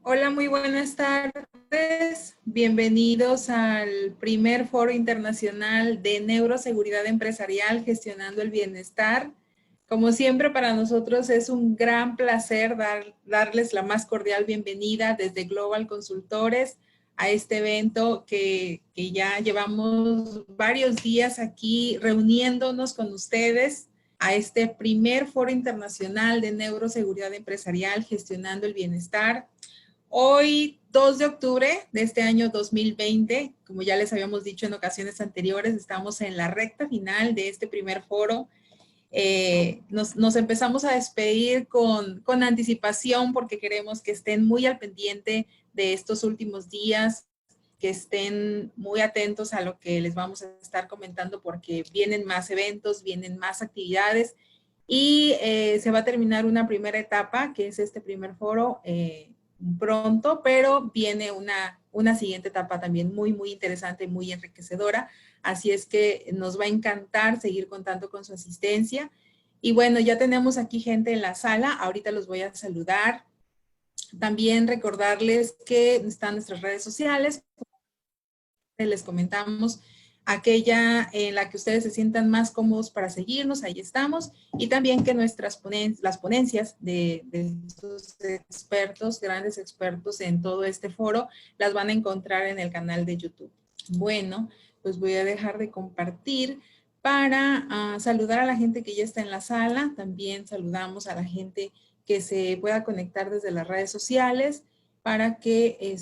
Hola, muy buenas tardes. Bienvenidos al primer Foro Internacional de Neuroseguridad Empresarial Gestionando el Bienestar. Como siempre, para nosotros es un gran placer darles la más cordial bienvenida desde Global Consultores a este evento que ya llevamos varios días aquí reuniéndonos con ustedes a este primer Foro Internacional de Neuroseguridad Empresarial Gestionando el Bienestar. Hoy, 2 de octubre de este año 2020, como ya les habíamos dicho en ocasiones anteriores, estamos en la recta final de este primer foro. Nos empezamos a despedir con anticipación porque queremos que estén muy al pendiente de estos últimos días, que estén muy atentos a lo que les vamos a estar comentando porque vienen más eventos, vienen más actividades y se va a terminar una primera etapa, que es este primer foro, pronto, pero viene una siguiente etapa también muy interesante, muy enriquecedora. Así es que nos va a encantar seguir contando con su asistencia. Y bueno, ya tenemos aquí gente en la sala. Ahorita los voy a saludar. También recordarles que están nuestras redes sociales. Les comentamos aquella en la que ustedes se sientan más cómodos para seguirnos, ahí estamos, y también que las ponencias de estos expertos, grandes expertos en todo este foro, las van a encontrar en el canal de YouTube. Bueno, pues voy a dejar de compartir para saludar a la gente que ya está en la sala. También saludamos a la gente que se pueda conectar desde las redes sociales para que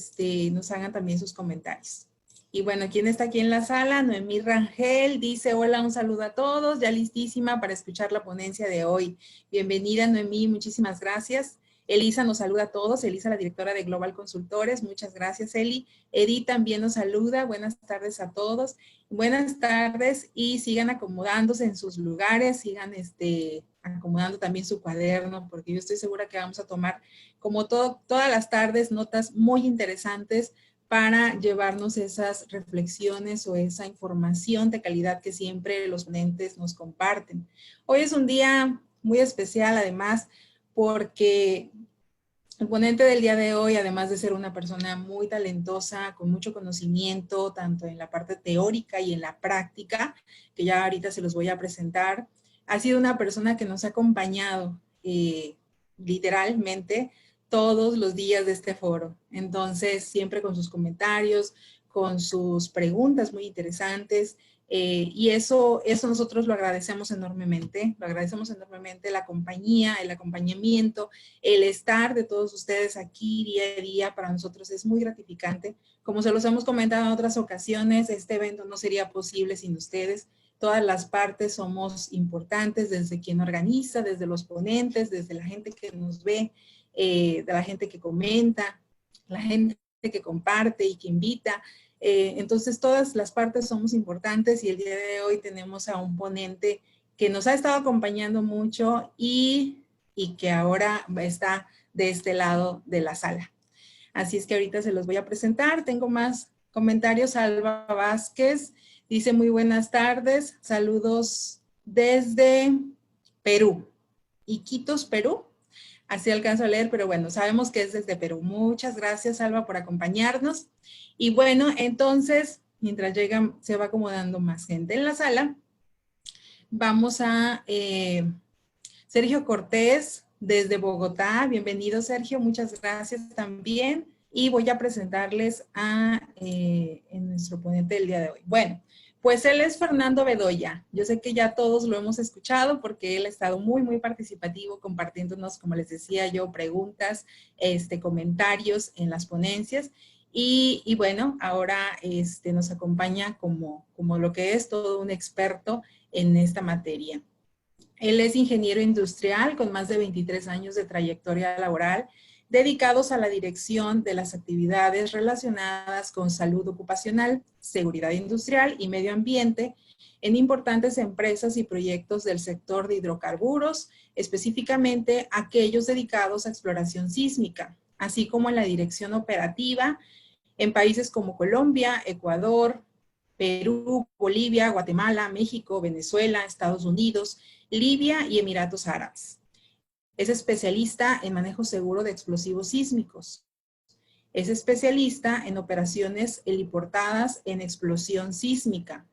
nos hagan también sus comentarios. Y bueno, ¿quién está aquí en la sala? Noemí Rangel dice, hola, un saludo a todos, ya listísima para escuchar la ponencia de hoy. Bienvenida, Noemí, muchísimas gracias. Elisa nos saluda a todos, Elisa, la directora de Global Consultores, muchas gracias, Eli. Edith también nos saluda, buenas tardes a todos. Buenas tardes y sigan acomodándose en sus lugares, sigan acomodando también su cuaderno, porque yo estoy segura que vamos a tomar, como todas las tardes, notas muy interesantes para llevarnos esas reflexiones o esa información de calidad que siempre los ponentes nos comparten. Hoy es un día muy especial, además, porque el ponente del día de hoy, además de ser una persona muy talentosa, con mucho conocimiento, tanto en la parte teórica y en la práctica, que ya ahorita se los voy a presentar, ha sido una persona que nos ha acompañado literalmente todos los días de este foro. Entonces, siempre con sus comentarios, con sus preguntas muy interesantes, y eso nosotros lo agradecemos enormemente, la compañía, el acompañamiento, el estar de todos ustedes aquí día a día para nosotros es muy gratificante. Como se los hemos comentado en otras ocasiones, este evento no sería posible sin ustedes. Todas las partes somos importantes, desde quien organiza, desde los ponentes, desde la gente que nos ve, de la gente que comenta, la gente que comparte y que invita. Entonces, todas las partes somos importantes y el día de hoy tenemos a un ponente que nos ha estado acompañando mucho y que ahora está de este lado de la sala. Así es que ahorita se los voy a presentar. Tengo más comentarios. Alba Vázquez dice muy buenas tardes. Saludos desde Perú. Iquitos, Perú. Así alcanzo a leer, pero bueno, sabemos que es desde Perú. Muchas gracias, Alba, por acompañarnos. Y bueno, entonces, mientras se va acomodando más gente en la sala, vamos a Sergio Cortés, desde Bogotá. Bienvenido, Sergio. Muchas gracias también. Y voy a presentarles a nuestro ponente del día de hoy. Bueno, pues él es Fernando Bedoya. Yo sé que ya todos lo hemos escuchado porque él ha estado muy participativo compartiéndonos, como les decía yo, preguntas, comentarios en las ponencias. Y bueno, ahora nos acompaña como lo que es todo un experto en esta materia. Él es ingeniero industrial con más de 23 años de trayectoria laboral, dedicados a la dirección de las actividades relacionadas con salud ocupacional, seguridad industrial y medio ambiente en importantes empresas y proyectos del sector de hidrocarburos, específicamente aquellos dedicados a exploración sísmica, así como en la dirección operativa en países como Colombia, Ecuador, Perú, Bolivia, Guatemala, México, Venezuela, Estados Unidos, Libia y Emiratos Árabes. Es especialista en manejo seguro de explosivos sísmicos. Es especialista en operaciones heliportadas en explosión sísmica.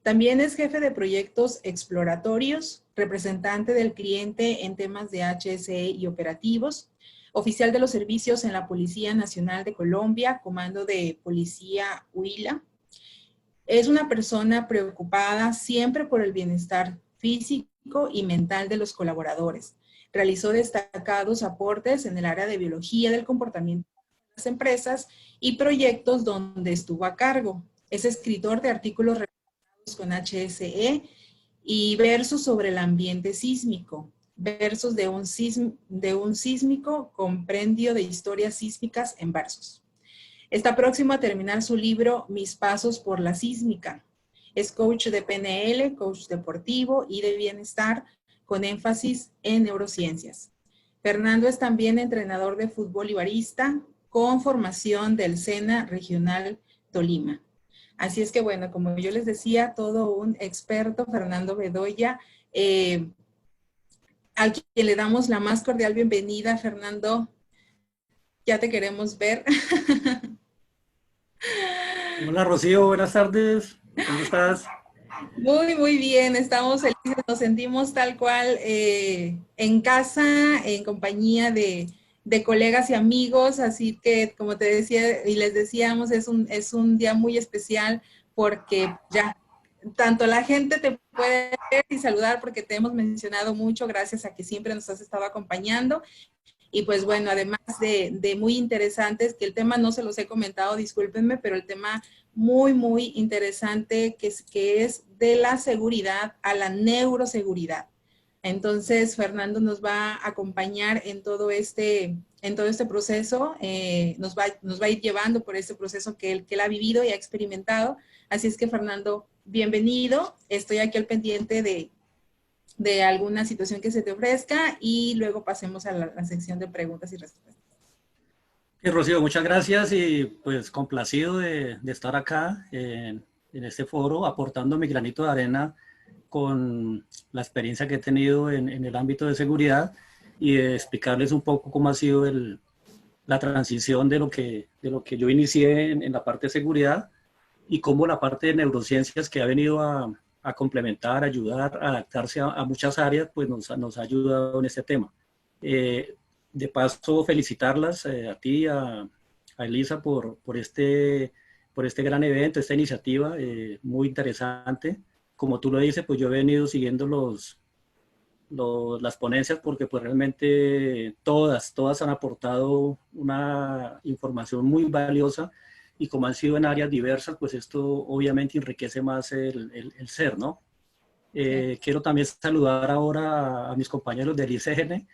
También es jefe de proyectos exploratorios, representante del cliente en temas de HSE y operativos, oficial de los servicios en la Policía Nacional de Colombia, Comando de Policía Huila. Es una persona preocupada siempre por el bienestar físico y mental de los colaboradores. Realizó destacados aportes en el área de biología del comportamiento de las empresas y proyectos donde estuvo a cargo. Es escritor de artículos relacionados con HSE y versos sobre el ambiente sísmico. Versos de un sísmico compendio de historias sísmicas en versos. Está próximo a terminar su libro Mis pasos por la sísmica. Es coach de PNL, coach deportivo y de bienestar con énfasis en neurociencias. Fernando es también entrenador de fútbol y barista con formación del SENA Regional Tolima. Así es que bueno, como yo les decía, todo un experto, Fernando Bedoya, al quien le damos la más cordial bienvenida. Fernando, ya te queremos ver. Hola Rocío, buenas tardes, ¿cómo estás? Muy bien, estamos felices, nos sentimos tal cual en casa, en compañía de colegas y amigos, así que como te decía y les decíamos, es un día muy especial porque ya tanto la gente te puede ver y saludar porque te hemos mencionado mucho, gracias a que siempre nos has estado acompañando. Y pues bueno, además de muy interesantes, que el tema no se los he comentado, discúlpenme, pero el tema muy interesante que es de la seguridad a la neuroseguridad. Entonces, Fernando nos va a acompañar en todo este proceso, nos va a ir llevando por este proceso que él ha vivido y ha experimentado. Así es que, Fernando, bienvenido. Estoy aquí al pendiente de alguna situación que se te ofrezca y luego pasemos a la sección de preguntas y respuestas. Rocío, muchas gracias y pues complacido de estar acá en este foro aportando mi granito de arena con la experiencia que he tenido en el ámbito de seguridad y de explicarles un poco cómo ha sido la transición de lo que yo inicié en la parte de seguridad y cómo la parte de neurociencias que ha venido a complementar, ayudar, a adaptarse a muchas áreas, pues nos ha ayudado en este tema. De paso, felicitarlas a ti, a Elisa, por este gran evento, esta iniciativa muy interesante. Como tú lo dices, pues yo he venido siguiendo las ponencias porque pues realmente todas han aportado una información muy valiosa y como han sido en áreas diversas, pues esto obviamente enriquece más el ser, ¿no? Quiero también saludar ahora a mis compañeros del ICGN,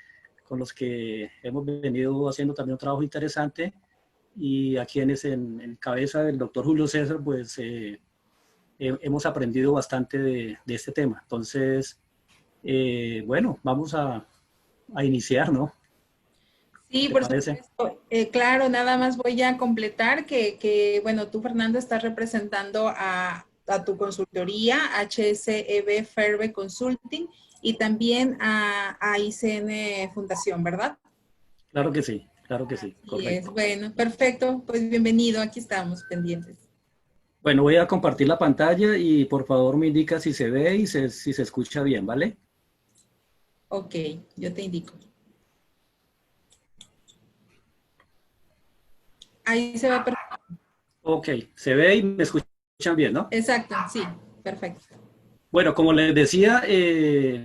con los que hemos venido haciendo también un trabajo interesante y a quienes en cabeza del doctor Julio César, pues hemos aprendido bastante de este tema. Entonces, bueno, vamos a iniciar, ¿no? Sí, ¿Te por parece? supuesto. Claro, nada más voy a completar bueno, tú, Fernando, estás representando a tu consultoría, HSEB Ferbe Consulting, y también a ICN Fundación, ¿verdad? Claro que sí, Y es, correcto. bueno, perfecto, pues bienvenido, aquí estamos pendientes. Bueno, voy a compartir la pantalla y por favor me indica si se ve y si se escucha bien, ¿vale? Ok, yo te indico. Ahí se ve perfecto. Ok, se ve y me escuchan bien, ¿no? Exacto, sí, perfecto. Bueno, como les decía,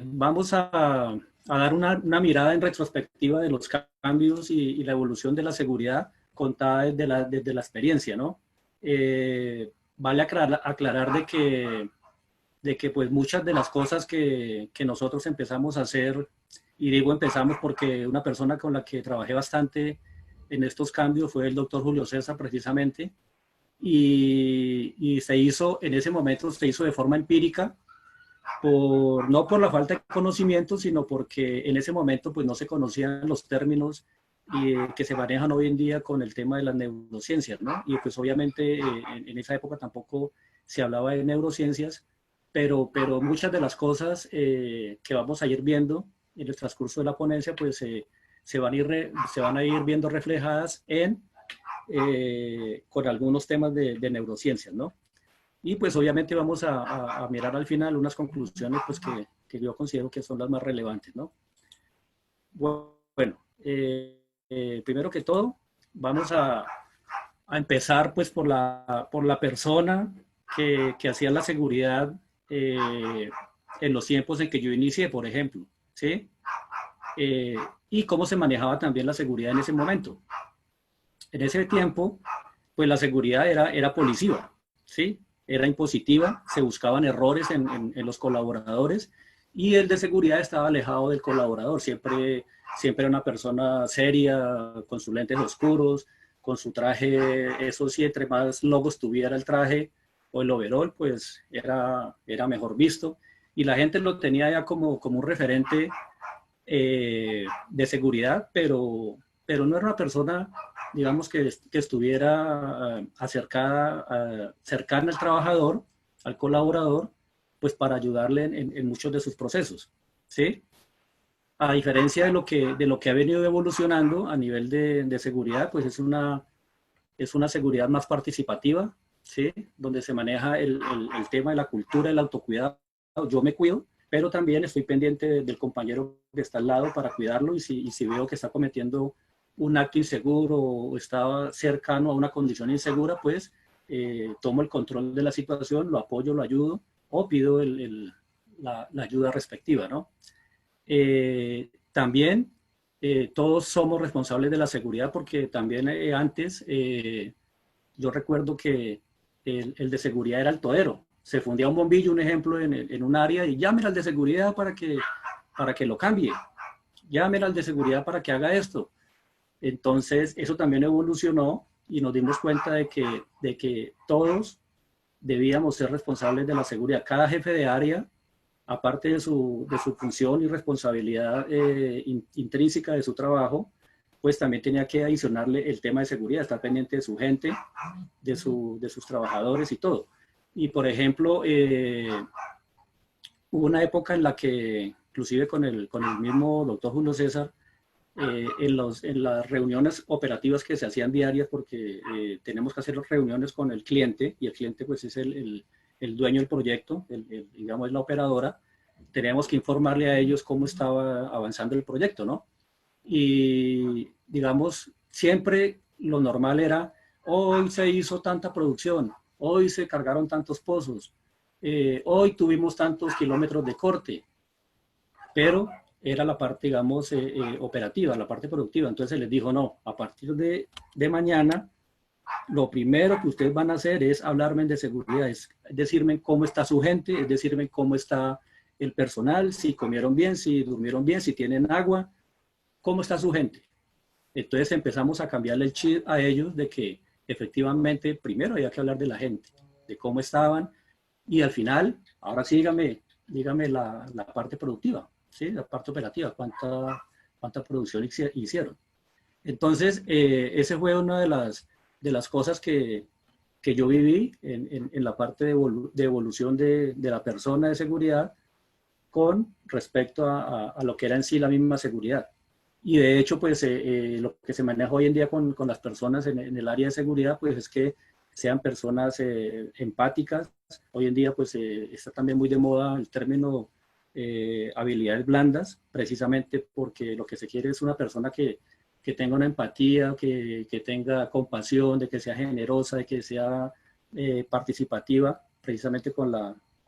vamos a dar una mirada en retrospectiva de los cambios y la evolución de la seguridad contada desde la experiencia, ¿no? Vale aclarar de que pues muchas de las cosas que nosotros empezamos a hacer, y digo empezamos porque una persona con la que trabajé bastante en estos cambios fue el doctor Julio César precisamente, y se hizo, en ese momento se hizo de forma empírica, no por la falta de conocimiento, sino porque en ese momento pues no se conocían los términos que se manejan hoy en día con el tema de las neurociencias, ¿no? Y pues obviamente en esa época tampoco se hablaba de neurociencias, pero muchas de las cosas que vamos a ir viendo en el transcurso de la ponencia pues se van a ir viendo reflejadas con algunos temas de neurociencias, ¿no? Y pues obviamente vamos a mirar al final unas conclusiones pues que yo considero que son las más relevantes, ¿no? Bueno, primero que todo, vamos a empezar pues por la persona que hacía la seguridad en los tiempos en que yo inicié, por ejemplo, ¿sí? Y cómo se manejaba también la seguridad en ese momento. En ese tiempo, pues la seguridad era policiva, ¿sí? Era impositiva, se buscaban errores en los colaboradores y el de seguridad estaba alejado del colaborador, siempre era una persona seria, con sus lentes oscuros, con su traje, eso sí, entre más logos tuviera el traje o el overall, pues era mejor visto y la gente lo tenía ya como un referente de seguridad, pero no era una persona, digamos, que estuviera cercana al trabajador, al colaborador, pues para ayudarle en muchos de sus procesos, ¿sí? A diferencia de lo que ha venido evolucionando a nivel de seguridad, pues es una seguridad más participativa, ¿sí? Donde se maneja el tema de la cultura, el autocuidado. Yo me cuido, pero también estoy pendiente del compañero que está al lado para cuidarlo y si veo que está cometiendo un acto inseguro o está cercano a una condición insegura, pues tomo el control de la situación, lo apoyo, lo ayudo o pido la ayuda respectiva, ¿no? También todos somos responsables de la seguridad porque también antes yo recuerdo que el de seguridad era el todero. Se fundía un bombillo, un ejemplo, en un área y llamen al de seguridad para que lo cambie. Llamen al de seguridad para que haga esto. Entonces, eso también evolucionó y nos dimos cuenta de que todos debíamos ser responsables de la seguridad. Cada jefe de área, aparte de su función y responsabilidad intrínseca de su trabajo, pues también tenía que adicionarle el tema de seguridad, estar pendiente de su gente, de sus trabajadores y todo. Y por ejemplo, hubo una época en la que, inclusive con el mismo doctor Julio César, en las reuniones operativas que se hacían diarias, porque tenemos que hacer reuniones con el cliente, y el cliente pues es el dueño del proyecto, digamos es la operadora, tenemos que informarle a ellos cómo estaba avanzando el proyecto, ¿no? Y digamos, siempre lo normal era, hoy se hizo tanta producción, hoy se cargaron tantos pozos, hoy tuvimos tantos kilómetros de corte, pero era la parte, digamos, operativa, la parte productiva. Entonces les dijo, no, a partir de mañana, lo primero que ustedes van a hacer es hablarme de seguridad, es decirme cómo está su gente, es decirme cómo está el personal, si comieron bien, si durmieron bien, si tienen agua, cómo está su gente. Entonces empezamos a cambiarle el chip a ellos de que efectivamente primero había que hablar de la gente, de cómo estaban y al final, ahora sí dígame la parte productiva, ¿sí? La parte operativa, cuánta producción hicieron. Entonces, esa fue una de las cosas que yo viví en la parte de evolución de la persona de seguridad con respecto a lo que era en sí la misma seguridad. Y de hecho, pues lo que se maneja hoy en día con las personas en el área de seguridad, pues es que sean personas empáticas. Hoy en día, pues está también muy de moda el término habilidades blandas, precisamente porque lo que se quiere es una persona que tenga una empatía, que tenga compasión, de que sea generosa, de que sea participativa, precisamente con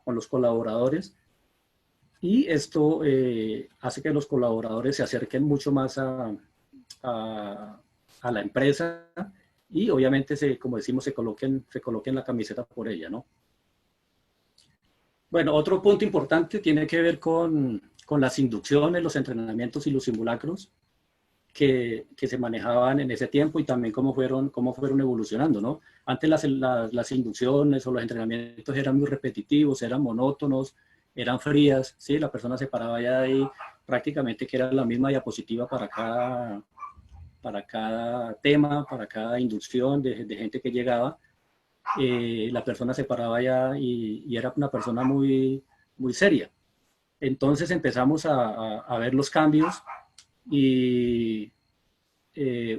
los colaboradores. Y esto hace que los colaboradores se acerquen mucho más a la empresa y obviamente, como decimos, se coloquen la camiseta por ella, ¿no? Bueno, otro punto importante tiene que ver con las inducciones, los entrenamientos y los simulacros que se manejaban en ese tiempo y también cómo fueron evolucionando, ¿no? Antes las inducciones o los entrenamientos eran muy repetitivos, eran monótonos, eran frías, ¿sí? La persona se paraba ya ahí prácticamente que era la misma diapositiva para cada tema, para cada inducción de gente que llegaba. La persona se paraba ya y era una persona muy, muy seria. Entonces empezamos a ver los cambios y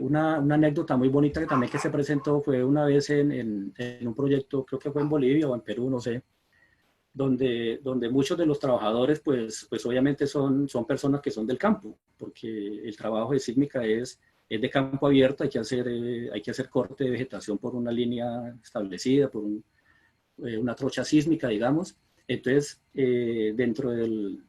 una anécdota muy bonita que también que se presentó fue una vez en un proyecto, creo que fue en Bolivia o en Perú, no sé, donde muchos de los trabajadores, pues obviamente son personas que son del campo, porque el trabajo de sísmica es de campo abierto, hay que hacer corte de vegetación por una línea establecida, por una trocha sísmica, digamos. Entonces, dentro del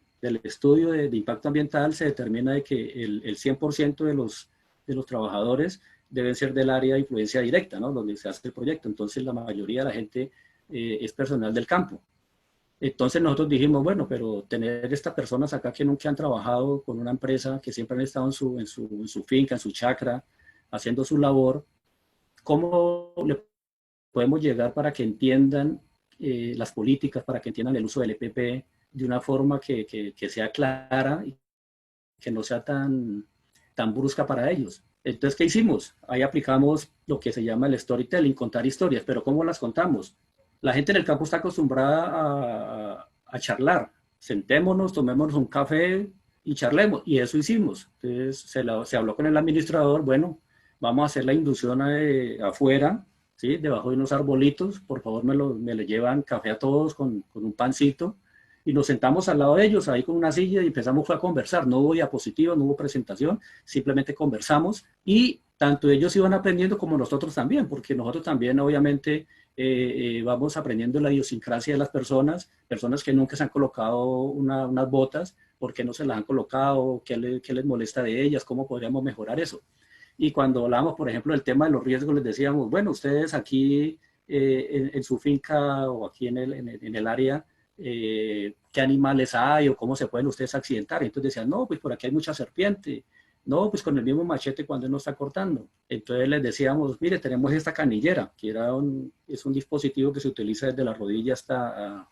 estudio de impacto ambiental se determina de que el 100% de los trabajadores deben ser del área de influencia directa, ¿no? Donde se hace el proyecto. Entonces, la mayoría de la gente es personal del campo. Entonces nosotros dijimos, bueno, pero tener estas personas acá que nunca han trabajado con una empresa, que siempre han estado en su finca, en su chacra, haciendo su labor, ¿cómo le podemos llegar para que entiendan las políticas, para que entiendan el uso del EPP de una forma que sea clara y que no sea tan brusca para ellos? Entonces, ¿qué hicimos? Ahí aplicamos lo que se llama el storytelling, contar historias, pero ¿cómo las contamos? La gente en el campo está acostumbrada a charlar. Sentémonos, tomémonos un café y charlemos. Y eso hicimos. Entonces se habló con el administrador, bueno, vamos a hacer la inducción afuera, ¿sí? Debajo de unos arbolitos, por favor me le llevan café a todos con un pancito. Y nos sentamos al lado de ellos, ahí con una silla, y empezamos a conversar. No hubo diapositiva, no hubo presentación, simplemente conversamos. Y tanto ellos iban aprendiendo como nosotros también, porque nosotros también, obviamente, vamos aprendiendo la idiosincrasia de las personas que nunca se han colocado unas botas, por qué no se las han colocado, qué les molesta de ellas, cómo podríamos mejorar eso. Y cuando hablábamos, por ejemplo, del tema de los riesgos, les decíamos, bueno, ustedes aquí en su finca o aquí en el área, qué animales hay o cómo se pueden ustedes accidentar. Y entonces decían, no, pues por aquí hay mucha serpiente. No, pues con el mismo machete cuando él no está cortando. Entonces les decíamos, mire, tenemos esta canillera, que es un dispositivo que se utiliza desde la rodilla hasta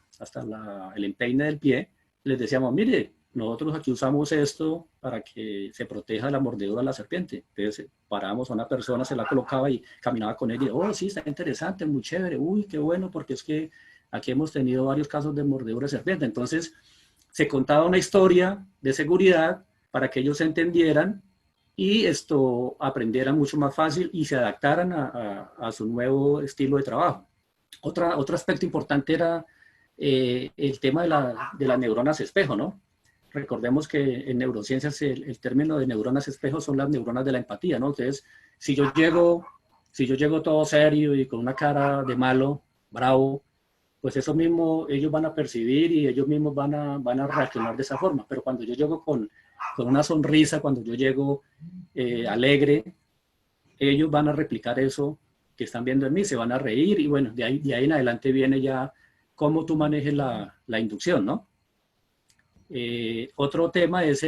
el empeine del pie. Les decíamos, mire, nosotros aquí usamos esto para que se proteja de la mordedura de la serpiente. Entonces parábamos a una persona, se la colocaba y caminaba con ella. Oh, sí, está interesante, muy chévere. Uy, qué bueno, porque es que aquí hemos tenido varios casos de mordedura de serpiente. Entonces se contaba una historia de seguridad para que ellos entendieran y esto aprendieran mucho más fácil y se adaptaran a su nuevo estilo de trabajo. Otro aspecto importante era el tema de las neuronas espejo, ¿no? Recordemos que en neurociencias el término de neuronas espejo son las neuronas de la empatía, ¿no? Entonces, si yo llego todo serio y con una cara de malo, bravo, pues eso mismo ellos van a percibir y ellos mismos van a reaccionar de esa forma. Pero cuando yo llego con una sonrisa, cuando yo llego alegre, ellos van a replicar eso que están viendo en mí, se van a reír y bueno, de ahí en adelante viene ya cómo tú manejes la inducción, ¿no? Otro tema es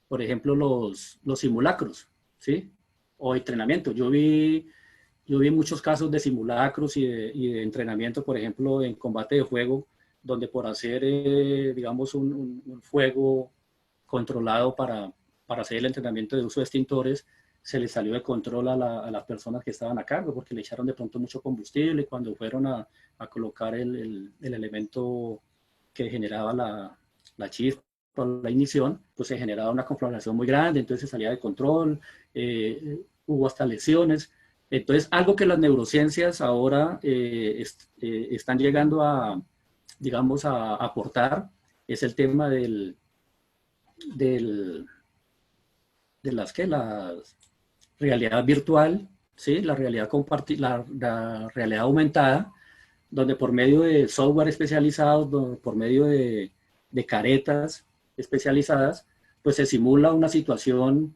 por ejemplo, los simulacros, ¿sí? O entrenamiento. Yo vi muchos casos de simulacros y de entrenamiento, por ejemplo, en combate de fuego, donde por hacer, digamos, un fuego controlado para hacer el entrenamiento de uso de extintores, se les salió de control a las personas que estaban a cargo, porque le echaron de pronto mucho combustible y cuando fueron a colocar el elemento que generaba la chispa, la ignición, pues se generaba una conflagración muy grande, entonces se salía de control, hubo hasta lesiones. Entonces, algo que las neurociencias ahora están llegando digamos, a aportar es el tema de la realidad virtual, ¿sí? La realidad compartida, la realidad aumentada, donde por medio de software especializados, por medio de caretas especializadas, pues se simula una situación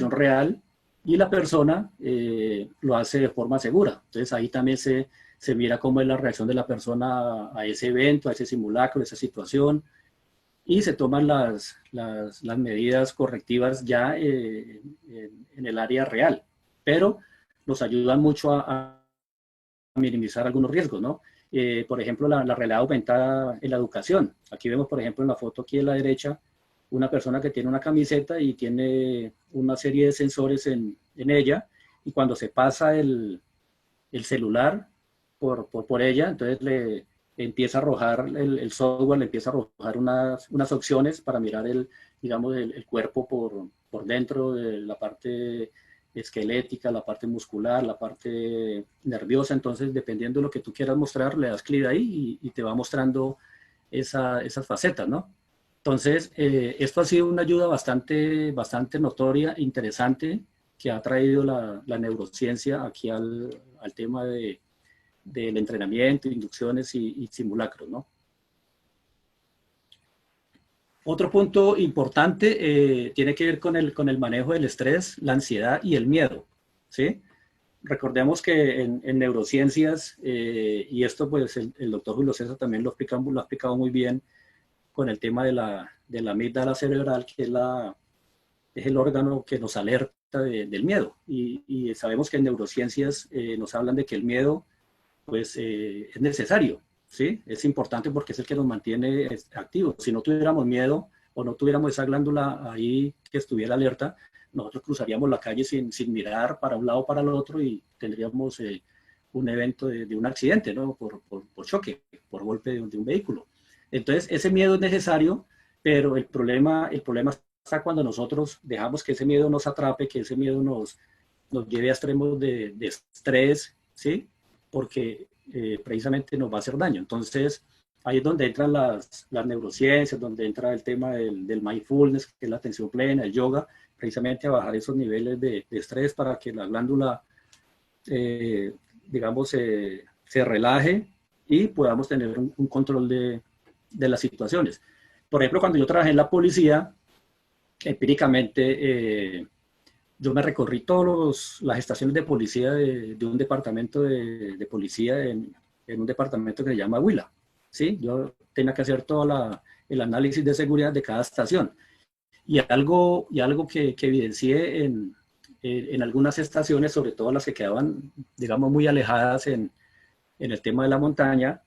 real y la persona lo hace de forma segura. Entonces ahí también se mira cómo es la reacción de la persona a ese evento, a ese simulacro, a esa situación, y se toman las medidas correctivas ya en el área real, pero nos ayudan mucho a minimizar algunos riesgos, ¿no? Por ejemplo, la realidad aumentada en la educación. Aquí vemos, por ejemplo, en la foto aquí a la derecha, una persona que tiene una camiseta y tiene una serie de sensores en ella, y cuando se pasa el celular por ella, entonces empieza a arrojar, el software le empieza a arrojar unas opciones para mirar digamos, el cuerpo por dentro, de la parte esquelética, la parte muscular, la parte nerviosa. Entonces, dependiendo de lo que tú quieras mostrar, le das clic ahí y te va mostrando esas facetas, ¿no? Entonces, esto ha sido una ayuda bastante notoria, interesante, que ha traído la neurociencia aquí al tema del entrenamiento, inducciones y simulacros, ¿no? Otro punto importante tiene que ver con el manejo del estrés, la ansiedad y el miedo, ¿sí? Recordemos que en neurociencias, y esto pues el doctor Julio César también lo ha explicado muy bien con el tema de la amígdala cerebral, que es el órgano que nos alerta del miedo. Y sabemos que en neurociencias nos hablan de que el miedo pues es necesario, ¿sí? Es importante porque es el que nos mantiene activos. Si no tuviéramos miedo o no tuviéramos esa glándula ahí que estuviera alerta, nosotros cruzaríamos la calle sin mirar para un lado o para el otro y tendríamos un evento de un accidente, ¿no? Por choque, por golpe de un vehículo. Entonces, ese miedo es necesario, pero el problema está cuando nosotros dejamos que ese miedo nos atrape, que ese miedo nos lleve a extremos de estrés, ¿sí? Porque precisamente nos va a hacer daño. Entonces, ahí es donde entran las neurociencias, donde entra el tema del mindfulness, que es la atención plena, el yoga, precisamente a bajar esos niveles de estrés para que la glándula, digamos, se relaje y podamos tener un control de las situaciones. Por ejemplo, cuando yo trabajé en la policía, empíricamente, yo me recorrí todas las estaciones de policía de un departamento de policía en un departamento que se llama Huila, ¿sí? Yo tenía que hacer todo el análisis de seguridad de cada estación. Y algo que evidencié en algunas estaciones, sobre todo las que quedaban, digamos, muy alejadas en el tema de la montaña,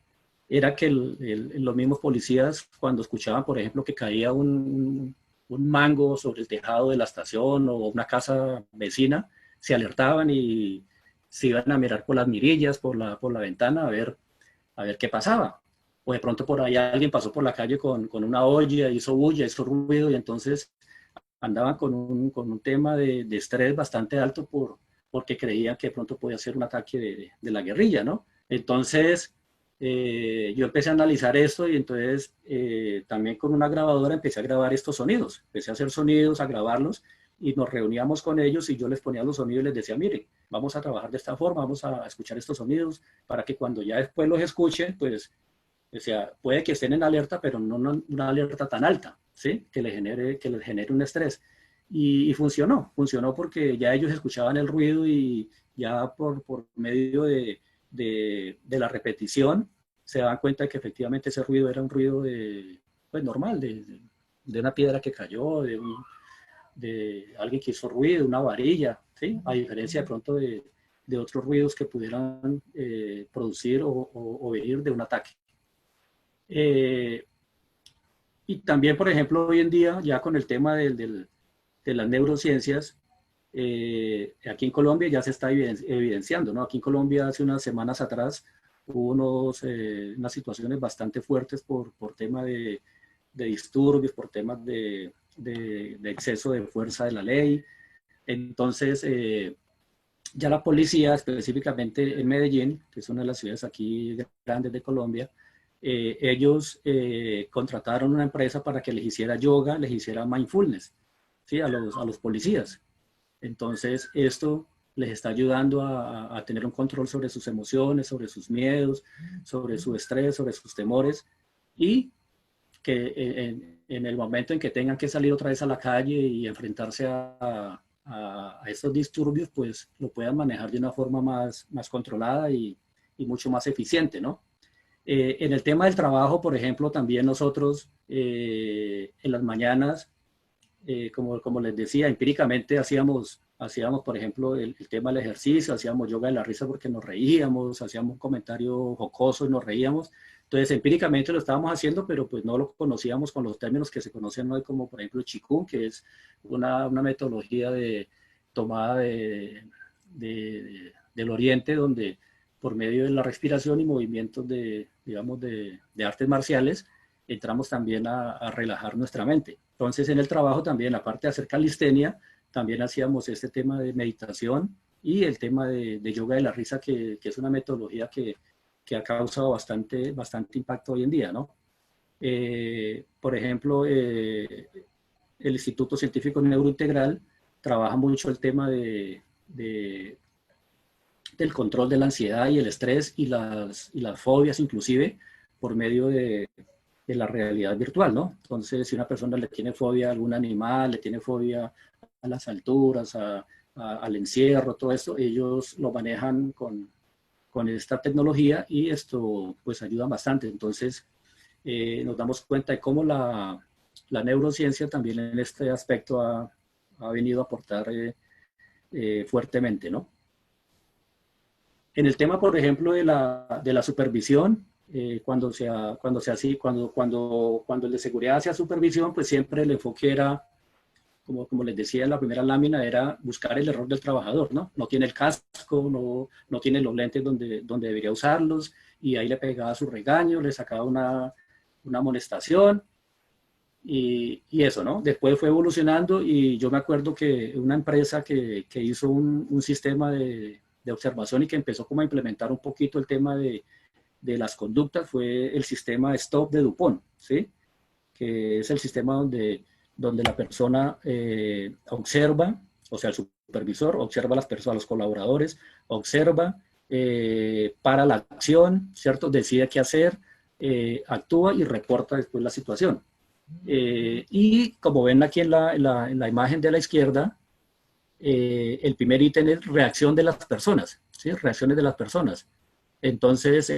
era que los mismos policías, cuando escuchaban, por ejemplo, que caía un mango sobre el tejado de la estación o una casa vecina, se alertaban y se iban a mirar por las mirillas, por la ventana, a ver qué pasaba. O de pronto por ahí alguien pasó por la calle con una olla, hizo bulla, hizo ruido, y entonces andaban con un tema de estrés bastante alto porque creían que de pronto podía ser un ataque de la guerrilla, ¿no? Entonces, yo empecé a analizar esto y entonces también con una grabadora empecé a grabar estos sonidos. Empecé a hacer sonidos, a grabarlos y nos reuníamos con ellos y yo les ponía los sonidos y les decía, miren, vamos a trabajar de esta forma, vamos a escuchar estos sonidos para que cuando ya después los escuchen, pues, o sea, puede que estén en alerta, pero no una alerta tan alta, ¿sí? Que les genere un estrés. Y funcionó porque ya ellos escuchaban el ruido y ya por medio de la repetición se dan cuenta de que efectivamente ese ruido era un ruido pues normal, de una piedra que cayó, de alguien que hizo ruido, una varilla, ¿sí? A diferencia de pronto de otros ruidos que pudieran producir o venir de un ataque. Y también, por ejemplo, hoy en día, ya con el tema de las neurociencias, aquí en Colombia ya se está evidenciando, ¿no? Aquí en Colombia hace unas semanas atrás hubo unas situaciones bastante fuertes por tema de disturbios, por temas de exceso de fuerza de la ley. Entonces, ya la policía, específicamente en Medellín, que es una de las ciudades aquí grandes de Colombia, ellos contrataron una empresa para que les hiciera yoga, les hiciera mindfulness, ¿sí? A los policías. Entonces, esto les está ayudando a tener un control sobre sus emociones, sobre sus miedos, sobre su estrés, sobre sus temores, y que en el momento en que tengan que salir otra vez a la calle y enfrentarse a estos disturbios, pues lo puedan manejar de una forma más controlada y mucho más eficiente, ¿no? En el tema del trabajo, por ejemplo, también nosotros en las mañanas, como les decía, empíricamente hacíamos por ejemplo, el tema del ejercicio, hacíamos yoga de la risa porque nos reíamos, hacíamos un comentario jocoso y nos reíamos. Entonces, empíricamente lo estábamos haciendo, pero pues no lo conocíamos con los términos que se conocen hoy, como por ejemplo Qigong, que es una metodología tomada del Oriente, donde por medio de la respiración y movimientos de digamos, de artes marciales, entramos también a relajar nuestra mente. Entonces, en el trabajo también, aparte de hacer calistenia, también hacíamos este tema de meditación y el tema de yoga de la risa, que es una metodología que ha causado bastante impacto hoy en día, ¿no? Por ejemplo, el Instituto Científico Neurointegral trabaja mucho el tema del control de la ansiedad y el estrés y las fobias inclusive por medio de la realidad virtual, ¿no? Entonces, si una persona le tiene fobia a algún animal, le tiene fobia a las alturas, al encierro, todo esto, ellos lo manejan con esta tecnología y esto pues ayuda bastante. Entonces, nos damos cuenta de cómo la neurociencia también en este aspecto ha venido a aportar fuertemente, ¿no? En el tema, por ejemplo, de la supervisión, cuando el de seguridad hacía supervisión, pues siempre el enfoque era, como les decía en la primera lámina, era buscar el error del trabajador, ¿no? No tiene el casco, no tiene los lentes donde debería usarlos, y ahí le pegaba su regaño, le sacaba una amonestación, y eso, ¿no? Después fue evolucionando y yo me acuerdo que una empresa que hizo un sistema de observación y que empezó como a implementar un poquito el tema de las conductas fue el sistema STOP de DuPont, ¿sí? Que es el sistema donde la persona observa, o sea, el supervisor observa a las personas, a los colaboradores, observa, para la acción, ¿cierto? Decide qué hacer, actúa y reporta después la situación. Y como ven aquí en la imagen de la izquierda, el primer ítem es reacción de las personas, ¿sí? Reacciones de las personas. Entonces,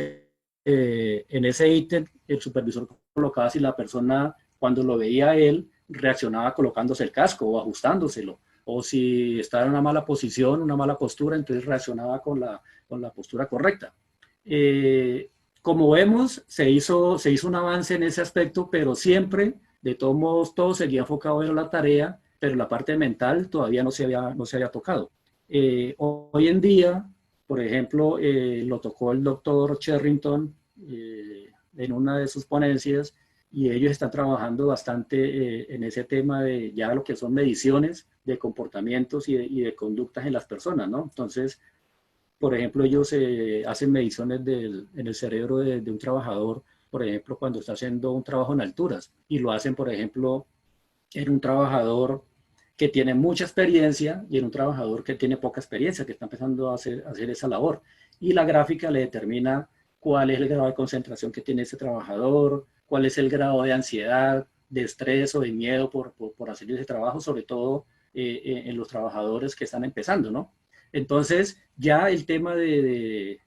en ese ítem, el supervisor colocaba si la persona, cuando lo veía a él, reaccionaba colocándose el casco o ajustándoselo, o si estaba en una mala posición, una mala postura, entonces reaccionaba con la postura correcta. Como vemos, se hizo un avance en ese aspecto, pero siempre, de todos modos, todo seguía enfocado en la tarea, pero la parte mental todavía no se había tocado. Hoy en día, por ejemplo, lo tocó el doctor Sherrington en una de sus ponencias, y ellos están trabajando bastante en ese tema de ya lo que son mediciones de comportamientos y de conductas en las personas, ¿no? Entonces, por ejemplo, ellos hacen mediciones en el cerebro de un trabajador, por ejemplo, cuando está haciendo un trabajo en alturas, y lo hacen, por ejemplo, en un trabajador que tiene mucha experiencia y en un trabajador que tiene poca experiencia, que está empezando a hacer esa labor. Y la gráfica le determina cuál es el grado de concentración que tiene ese trabajador, cuál es el grado de ansiedad, de estrés o de miedo por hacer ese trabajo, sobre todo en los trabajadores que están empezando, ¿no? Entonces, ya el tema de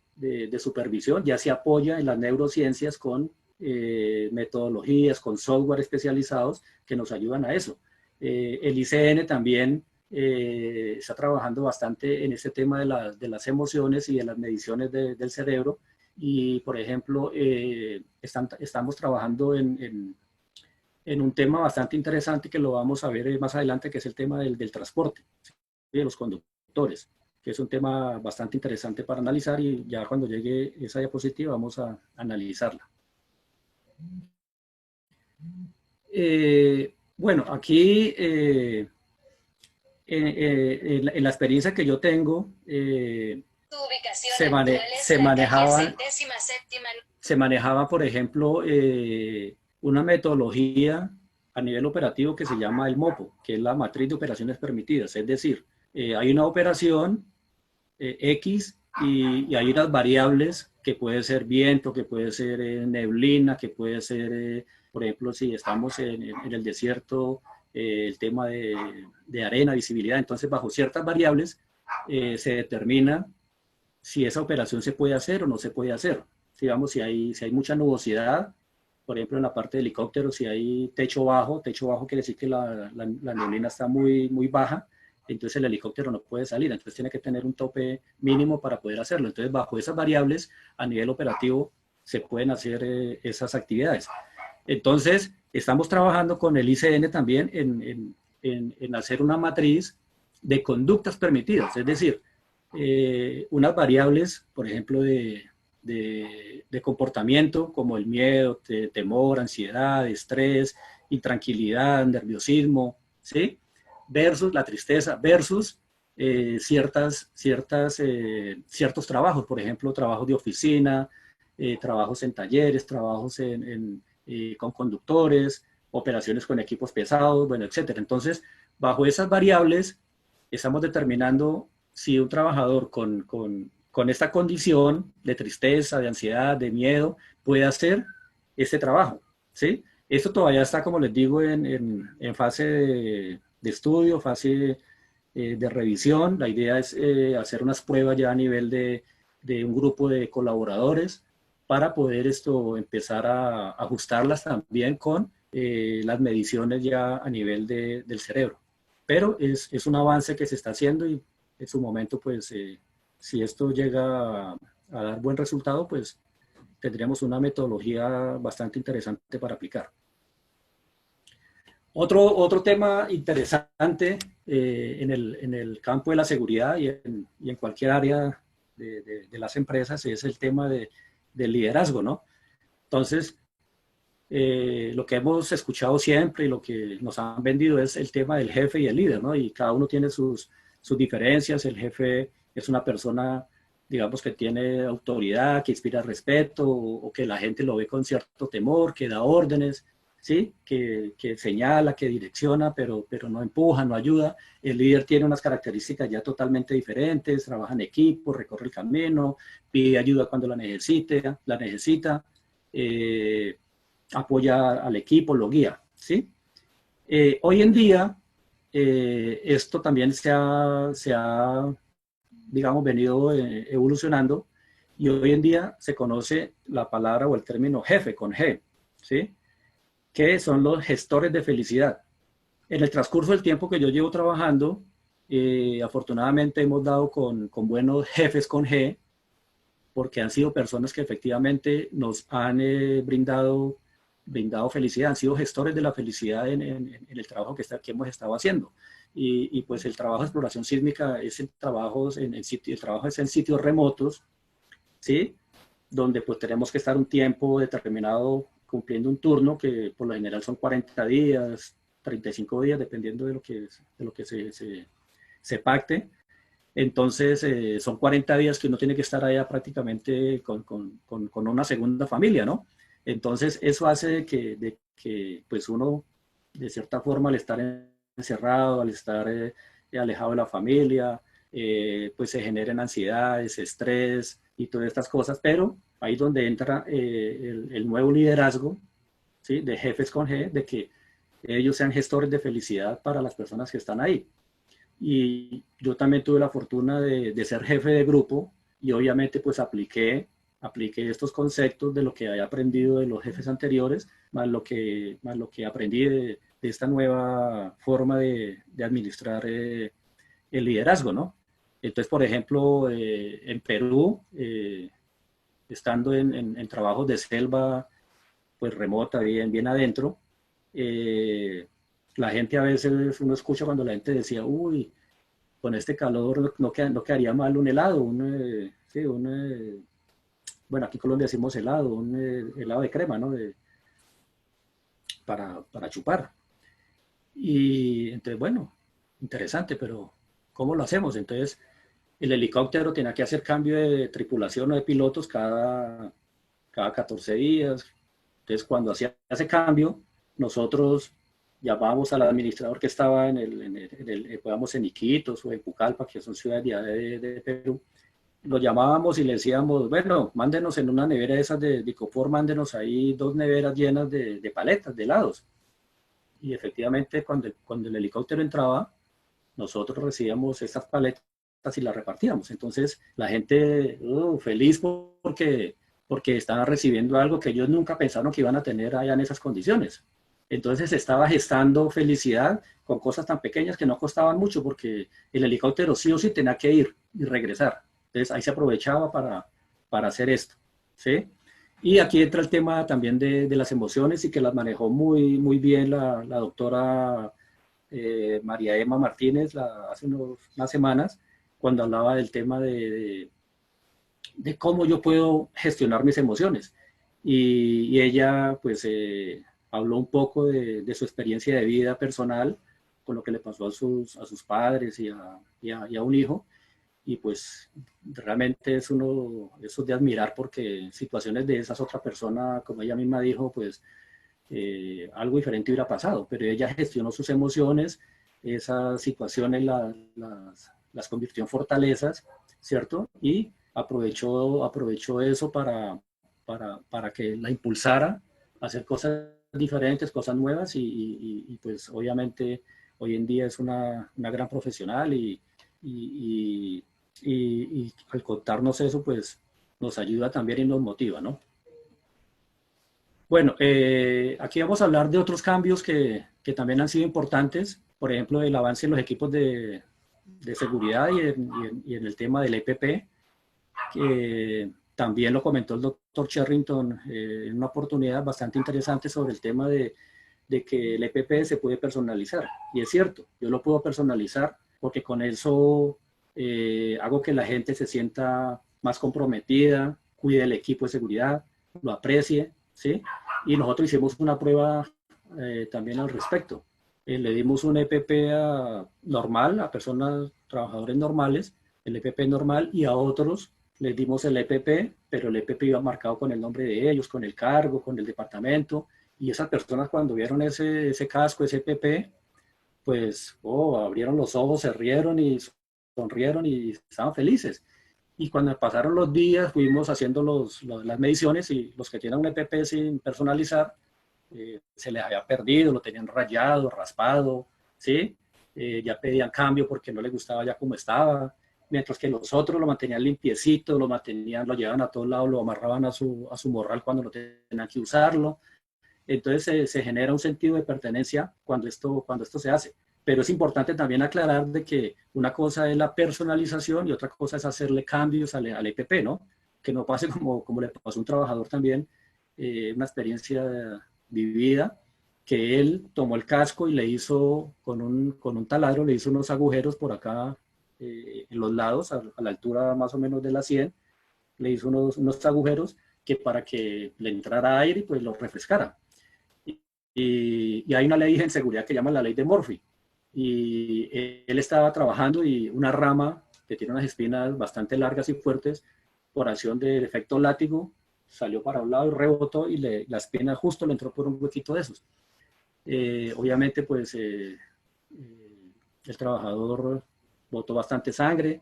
supervisión ya se apoya en las neurociencias con metodologías, con software especializados que nos ayudan a eso. El ICN también está trabajando bastante en este tema de las emociones y de las mediciones del cerebro, y por ejemplo estamos trabajando en un tema bastante interesante que lo vamos a ver más adelante, que es el tema del transporte, ¿sí? De los conductores, que es un tema bastante interesante para analizar, y ya cuando llegue esa diapositiva vamos a analizarla. Bueno, aquí en la experiencia que yo tengo, se manejaba, por ejemplo, una metodología a nivel operativo que se llama el MOPO, que es la matriz de operaciones permitidas. Es decir, hay una operación X y hay unas variables que puede ser viento, que puede ser neblina, que puede ser, por ejemplo, si estamos en el desierto, el tema de arena, visibilidad. Entonces, bajo ciertas variables se determina si esa operación se puede hacer o no se puede hacer. Digamos, si hay mucha nubosidad, por ejemplo, en la parte de helicóptero, si hay techo bajo quiere decir que la neblina está muy, muy baja, entonces el helicóptero no puede salir, entonces tiene que tener un tope mínimo para poder hacerlo. Entonces, bajo esas variables, a nivel operativo, se pueden hacer esas actividades. Entonces, estamos trabajando con el ICN también en hacer una matriz de conductas permitidas, es decir, unas variables, por ejemplo, de de comportamiento, como el miedo, temor, ansiedad, estrés, intranquilidad, nerviosismo, ¿sí? Versus la tristeza, versus ciertos trabajos, por ejemplo, trabajos de oficina, trabajos en talleres, trabajos con conductores, operaciones con equipos pesados, bueno, etcétera. Entonces, bajo esas variables, estamos determinando si un trabajador con esta condición de tristeza, de ansiedad, de miedo, puede hacer este trabajo, ¿sí? Esto todavía está, como les digo, en fase de estudio, fase de revisión. La idea es hacer unas pruebas ya a nivel de un grupo de colaboradores para poder empezar a ajustarlas también con las mediciones ya a nivel del cerebro. Pero es un avance que se está haciendo y en su momento, pues, si esto llega a dar buen resultado, pues tendríamos una metodología bastante interesante para aplicar. Otro tema interesante en el campo de la seguridad y en cualquier área de las empresas es el tema del liderazgo, ¿no? Entonces, lo que hemos escuchado siempre y lo que nos han vendido es el tema del jefe y el líder, ¿no? Y cada uno tiene sus diferencias. El jefe es una persona, digamos, que tiene autoridad, que inspira respeto, o que la gente lo ve con cierto temor, que da órdenes, ¿sí? Que señala, que direcciona, pero no empuja, no ayuda. El líder tiene unas características ya totalmente diferentes, trabaja en equipo, recorre el camino, pide ayuda cuando la necesita, apoya al equipo, lo guía, ¿sí? Hoy en día, esto también se ha, digamos, venido evolucionando, y hoy en día se conoce la palabra o el término jefe con G, ¿sí? Que son los gestores de felicidad. En el transcurso del tiempo que yo llevo trabajando, afortunadamente hemos dado con buenos jefes con G, porque han sido personas que efectivamente nos han brindado felicidad, han sido gestores de la felicidad en el trabajo que hemos estado haciendo. Y pues el trabajo de exploración sísmica es el trabajo es en sitios remotos, ¿sí? Donde pues tenemos que estar un tiempo determinado cumpliendo un turno que por lo general son 40 días, 35 días, dependiendo de lo que se pacte. Entonces, son 40 días que uno tiene que estar allá prácticamente con una segunda familia, ¿no? Entonces, eso hace de que pues uno, de cierta forma, al estar encerrado, al estar alejado de la familia, pues se generen ansiedades, estrés y todas estas cosas, pero ahí es donde entra el nuevo liderazgo, ¿sí? De jefes con G, de que ellos sean gestores de felicidad para las personas que están ahí. Y yo también tuve la fortuna de ser jefe de grupo, y obviamente pues apliqué estos conceptos de lo que había aprendido de los jefes anteriores, más lo que aprendí de esta nueva forma de administrar el liderazgo, ¿no? Entonces, por ejemplo, en Perú, estando en trabajos de selva, pues remota, bien adentro, la gente a veces, uno escucha cuando la gente decía, uy, con este calor no quedaría mal un helado, sí, bueno, aquí en Colombia decimos helado, un helado de crema, ¿no? Para chupar. Y entonces, bueno, interesante, pero ¿cómo lo hacemos? Entonces, el helicóptero tenía que hacer cambio de tripulación o de pilotos cada 14 días. Entonces, cuando hacía ese cambio, nosotros llamábamos al administrador que estaba en Iquitos o en Pucallpa, que son ciudades de Perú. Lo llamábamos y le decíamos, bueno, mándenos en una nevera de esas de Icopor, mándenos ahí 2 neveras llenas de paletas, de helados. Y efectivamente, cuando el helicóptero entraba, nosotros recibíamos estas paletas y las repartíamos. Entonces, la gente feliz porque estaban recibiendo algo que ellos nunca pensaron que iban a tener allá en esas condiciones. Entonces, se estaba gestando felicidad con cosas tan pequeñas que no costaban mucho, porque el helicóptero sí o sí tenía que ir y regresar. Entonces, ahí se aprovechaba para hacer esto, ¿sí? Y aquí entra el tema también de las emociones, y que las manejó muy bien la doctora María Emma Martínez hace unas semanas, cuando hablaba del tema de cómo yo puedo gestionar mis emociones. Y ella pues habló un poco de su experiencia de vida personal con lo que le pasó a sus padres y a un hijo. Y pues realmente eso es de admirar porque situaciones de esas otra persona, como ella misma dijo, pues algo diferente hubiera pasado, pero ella gestionó sus emociones, esas situaciones las convirtió en fortalezas, ¿cierto? Y aprovechó eso para que la impulsara a hacer cosas diferentes, cosas nuevas y pues obviamente hoy en día es una gran profesional y, y al contarnos eso pues nos ayuda también y nos motiva, ¿no? Bueno, aquí vamos a hablar de otros cambios que también han sido importantes, por ejemplo, el avance en los equipos de seguridad y en el tema del EPP, que también lo comentó el doctor Sherrington en una oportunidad bastante interesante sobre el tema de que el EPP se puede personalizar. Y es cierto, yo lo puedo personalizar porque con eso hago que la gente se sienta más comprometida, cuide el equipo de seguridad, lo aprecie, ¿sí? Y nosotros hicimos una prueba también al respecto. Le dimos un EPP normal a personas, trabajadores normales, el EPP normal, y a otros les dimos el EPP, pero el EPP iba marcado con el nombre de ellos, con el cargo, con el departamento, y esas personas cuando vieron ese casco, ese EPP, pues abrieron los ojos, se rieron y sonrieron y estaban felices. Y cuando pasaron los días, fuimos haciendo las mediciones y los que tienen un EPP sin personalizar, se les había perdido, lo tenían rayado, raspado, ¿sí? Ya pedían cambio porque no les gustaba ya como estaba, mientras que los otros lo mantenían limpiecito, lo llevaban a todos lados, lo amarraban a su morral cuando no tenían que usarlo. Entonces se genera un sentido de pertenencia cuando esto se hace. Pero es importante también aclarar de que una cosa es la personalización y otra cosa es hacerle cambios al EPP, ¿no? Que no pase como le pasó a un trabajador también, una experiencia vivida, que él tomó el casco y le hizo con un taladro, le hizo unos agujeros por acá en los lados, a la altura más o menos de la 100, le hizo unos agujeros que para que le entrara aire y pues lo refrescara. Y hay una ley en seguridad que llama la ley de Murphy. Y él estaba trabajando y una rama que tiene unas espinas bastante largas y fuertes, por acción del efecto látigo, salió para un lado y rebotó y la espina justo le entró por un huequito de esos. Obviamente, pues el trabajador botó bastante sangre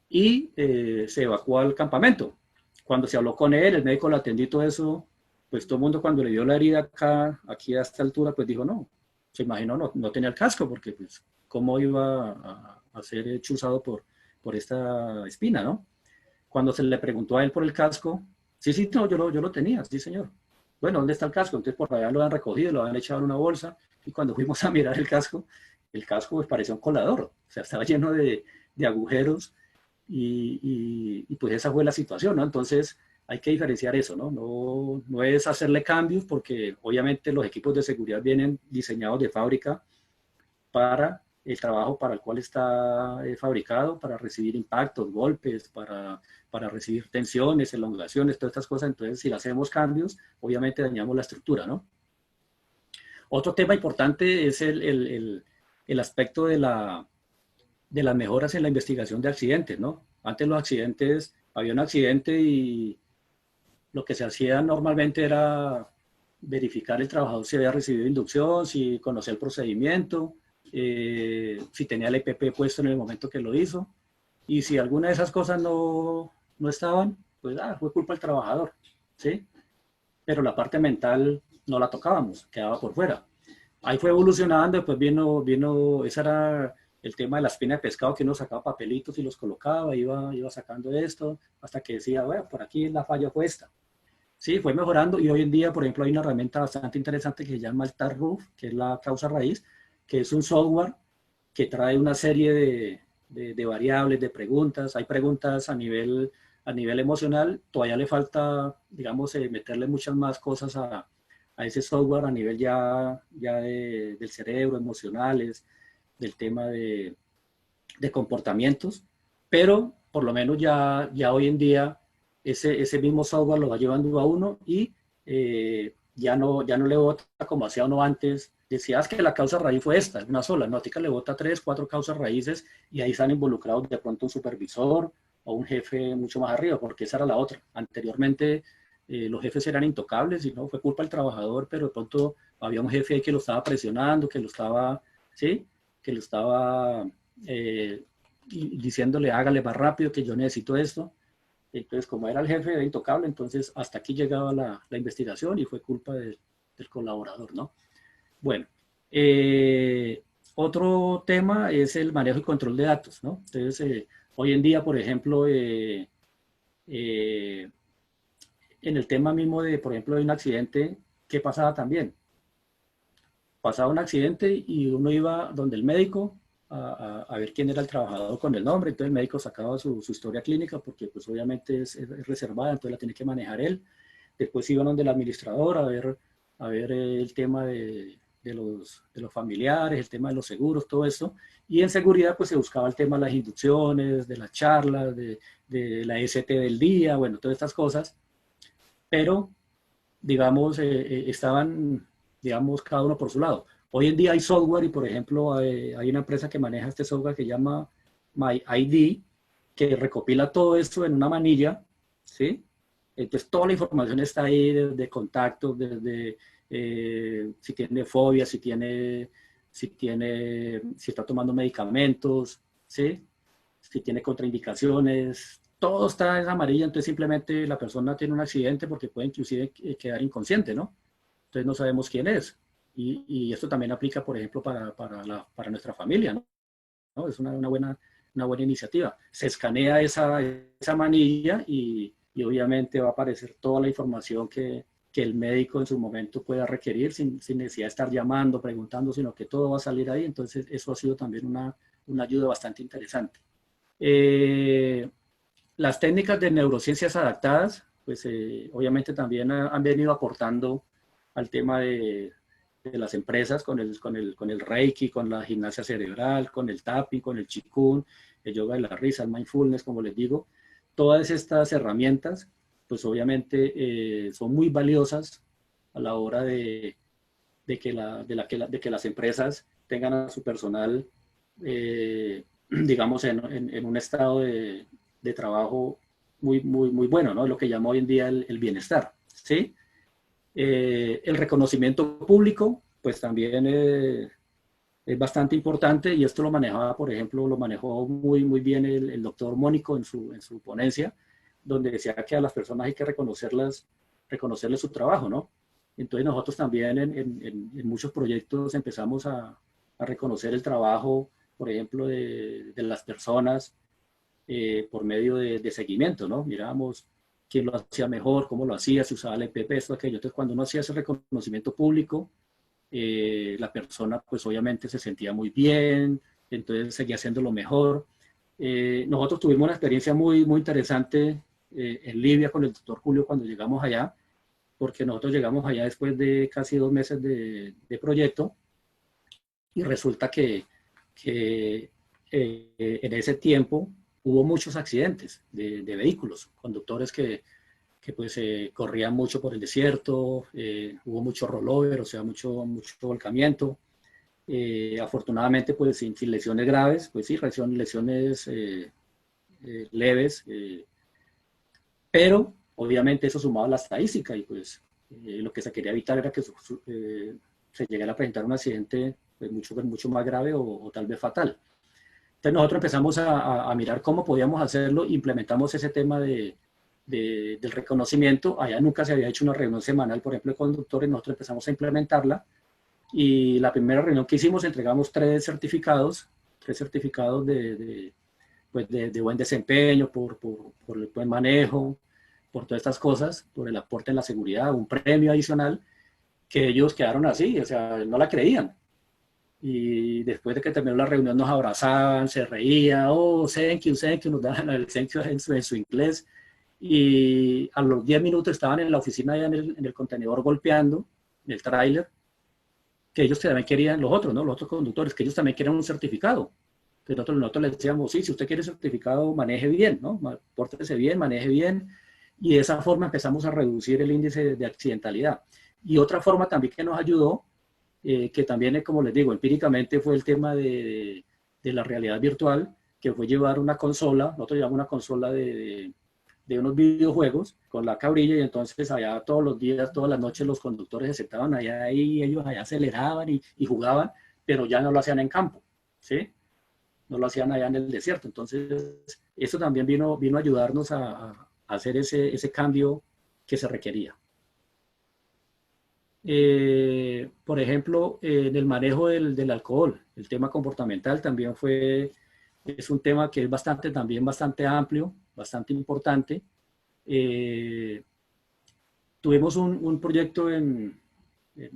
y se evacuó al campamento. Cuando se habló con él, el médico lo atendió y todo eso, pues todo el mundo cuando le dio la herida aquí a esta altura, pues dijo no, se imaginó, no tenía el casco, porque pues cómo iba a ser chuzado por esta espina, ¿no? Cuando se le preguntó a él por el casco, sí, no, yo lo tenía, sí señor. Bueno, ¿dónde está el casco? Entonces por allá lo han recogido, lo han echado en una bolsa, y cuando fuimos a mirar el casco pues parecía un colador, o sea, estaba lleno de agujeros, pues esa fue la situación, ¿no? Entonces hay que diferenciar eso, ¿no? No es hacerle cambios porque obviamente los equipos de seguridad vienen diseñados de fábrica para el trabajo para el cual está fabricado, para recibir impactos, golpes, para recibir tensiones, elongaciones, todas estas cosas. Entonces, si le hacemos cambios, obviamente dañamos la estructura, ¿no? Otro tema importante es el aspecto de las mejoras en la investigación de accidentes, ¿no? Antes los accidentes, había un accidente y lo que se hacía normalmente era verificar el trabajador si había recibido inducción, si conocía el procedimiento, si tenía el EPP puesto en el momento que lo hizo. Y si alguna de esas cosas no estaban, pues fue culpa del trabajador, ¿sí? Pero la parte mental no la tocábamos, quedaba por fuera. Ahí fue evolucionando, después ese era el tema de la espina de pescado, que uno sacaba papelitos y los colocaba, iba sacando esto, hasta que decía, bueno, por aquí la falla fue esta. Sí, fue mejorando y hoy en día, por ejemplo, hay una herramienta bastante interesante que se llama el TARRUF, que es la causa raíz, que es un software que trae una serie de variables, de preguntas. Hay preguntas a nivel emocional, todavía le falta, digamos, meterle muchas más cosas a ese software a nivel ya del cerebro, emocionales, del tema de comportamientos, pero por lo menos ya hoy en día ese mismo software lo va llevando a uno y ya no le bota como hacía uno antes. Decías que la causa raíz fue esta, una sola. No, le bota 3, 4 causas raíces y ahí están involucrados de pronto un supervisor o un jefe mucho más arriba, porque esa era la otra. Anteriormente los jefes eran intocables y no fue culpa del trabajador, pero de pronto había un jefe ahí que lo estaba presionando, que lo estaba, ¿sí? Que lo estaba diciéndole hágale más rápido, que yo necesito esto. Entonces, como era el jefe, era intocable, entonces hasta aquí llegaba la investigación y fue culpa del colaborador, ¿no? Bueno, otro tema es el manejo y control de datos, ¿no? Entonces, hoy en día, por ejemplo, en el tema mismo de, por ejemplo, de un accidente, ¿qué pasaba también? Pasaba un accidente y uno iba donde el médico a ver quién era el trabajador con el nombre, entonces el médico sacaba su historia clínica porque pues obviamente es reservada, entonces la tiene que manejar él. Después iban donde el administrador a ver el tema de los familiares, el tema de los seguros, todo eso. Y en seguridad pues se buscaba el tema de las inducciones, de las charlas, de la ST del día, bueno, todas estas cosas. Pero, digamos, estaban, digamos, cada uno por su lado. Hoy en día hay software y, por ejemplo, hay una empresa que maneja este software que se llama MyID, que recopila todo esto en una manilla, ¿sí? Entonces, toda la información está ahí de contactos, desde si tiene fobia, si está tomando medicamentos, ¿sí? Si tiene contraindicaciones, todo está en amarilla, entonces simplemente la persona tiene un accidente porque puede inclusive quedar inconsciente, ¿no? Entonces no sabemos quién es. Y esto también aplica, por ejemplo, para nuestra familia, ¿no? Es una buena iniciativa. Se escanea esa manilla y obviamente va a aparecer toda la información que el médico en su momento pueda requerir sin necesidad de estar llamando, preguntando, sino que todo va a salir ahí. Entonces eso ha sido también una ayuda bastante interesante. Las técnicas de neurociencias adaptadas, pues obviamente también han venido aportando al tema de las empresas con el Reiki, con la gimnasia cerebral, con el tapping, con el Qigong, el yoga de la risa, el mindfulness, como les digo. Todas estas herramientas, pues obviamente son muy valiosas a la hora de que las empresas tengan a su personal, digamos, en un estado de trabajo muy bueno, ¿no? Lo que llama hoy en día el bienestar, ¿sí? El reconocimiento público, pues también es bastante importante y esto lo manejaba, por ejemplo, lo manejó muy bien el doctor Mónico en su ponencia, donde decía que a las personas hay que reconocerles su trabajo, ¿no? Entonces nosotros también en muchos proyectos empezamos a reconocer el trabajo, por ejemplo, de las personas por medio de seguimiento, ¿no? Mirábamos quién lo hacía mejor, cómo lo hacía, si usaba el EPP, esto, aquello. Entonces cuando uno hacía ese reconocimiento público, la persona pues obviamente se sentía muy bien, entonces seguía haciendo lo mejor. Nosotros tuvimos una experiencia muy interesante en Libia con el doctor Julio cuando llegamos allá, porque nosotros llegamos allá después de casi 2 meses de proyecto y resulta que en ese tiempo hubo muchos accidentes de vehículos, conductores que pues corrían mucho por el desierto, hubo mucho rollover, o sea, mucho volcamiento. Afortunadamente, pues sin lesiones graves, pues sí, lesiones leves, pero obviamente eso sumado a la estadística y pues lo que se quería evitar era que se llegara a presentar un accidente pues, mucho más grave o tal vez fatal. Entonces nosotros empezamos a mirar cómo podíamos hacerlo, implementamos ese tema del reconocimiento. Allá nunca se había hecho una reunión semanal, por ejemplo, de conductores, nosotros empezamos a implementarla y la primera reunión que hicimos entregamos 3 certificados de buen desempeño, por el buen manejo, por todas estas cosas, por el aporte en la seguridad, un premio adicional, que ellos quedaron así, o sea, no la creían. Y después de que terminó la reunión nos abrazaban, se reían, oh, thank you, nos daban el thank you en su inglés. Y a los 10 minutos estaban en la oficina allá en el contenedor golpeando, en el tráiler, que ellos también querían, los otros conductores, que ellos también querían un certificado. Entonces nosotros le decíamos, sí, si usted quiere certificado, maneje bien, ¿no? Pórtese bien, maneje bien. Y de esa forma empezamos a reducir el índice de accidentalidad. Y otra forma también que nos ayudó, que también, como les digo, empíricamente fue el tema de la realidad virtual, que fue llevar una consola, nosotros llevamos una consola de unos videojuegos con la cabrilla, y entonces allá todos los días, todas las noches los conductores se sentaban allá y ellos allá aceleraban y jugaban, pero ya no lo hacían en campo, ¿sí? No lo hacían allá en el desierto. Entonces, eso también vino a ayudarnos a hacer ese cambio que se requería. Por ejemplo, en el manejo del alcohol, el tema comportamental también es un tema que es también bastante amplio, bastante importante. Tuvimos un proyecto en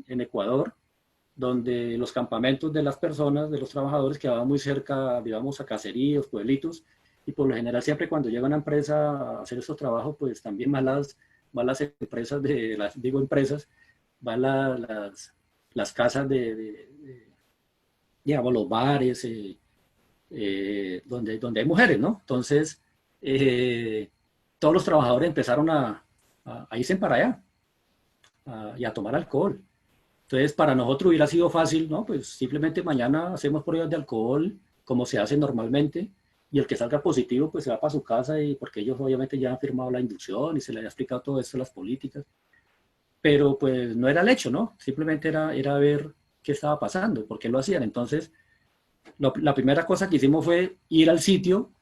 Ecuador, donde los campamentos de las personas, de los trabajadores, quedaban muy cerca, digamos, a caseríos, pueblitos, y por lo general siempre cuando llega una empresa a hacer estos trabajos, pues también van las empresas, digo empresas, van las casas digamos, los bares, donde hay mujeres, ¿no? Entonces, todos los trabajadores empezaron a irse para allá y a tomar alcohol. Entonces, para nosotros hubiera sido fácil, ¿no? Pues simplemente mañana hacemos pruebas de alcohol, como se hace normalmente, y el que salga positivo, pues se va para su casa, y porque ellos obviamente ya han firmado la inducción y se les ha explicado todo esto, las políticas. Pero pues no era el hecho, ¿no? Simplemente era ver qué estaba pasando, por qué lo hacían. Entonces, la primera cosa que hicimos fue ir al sitio.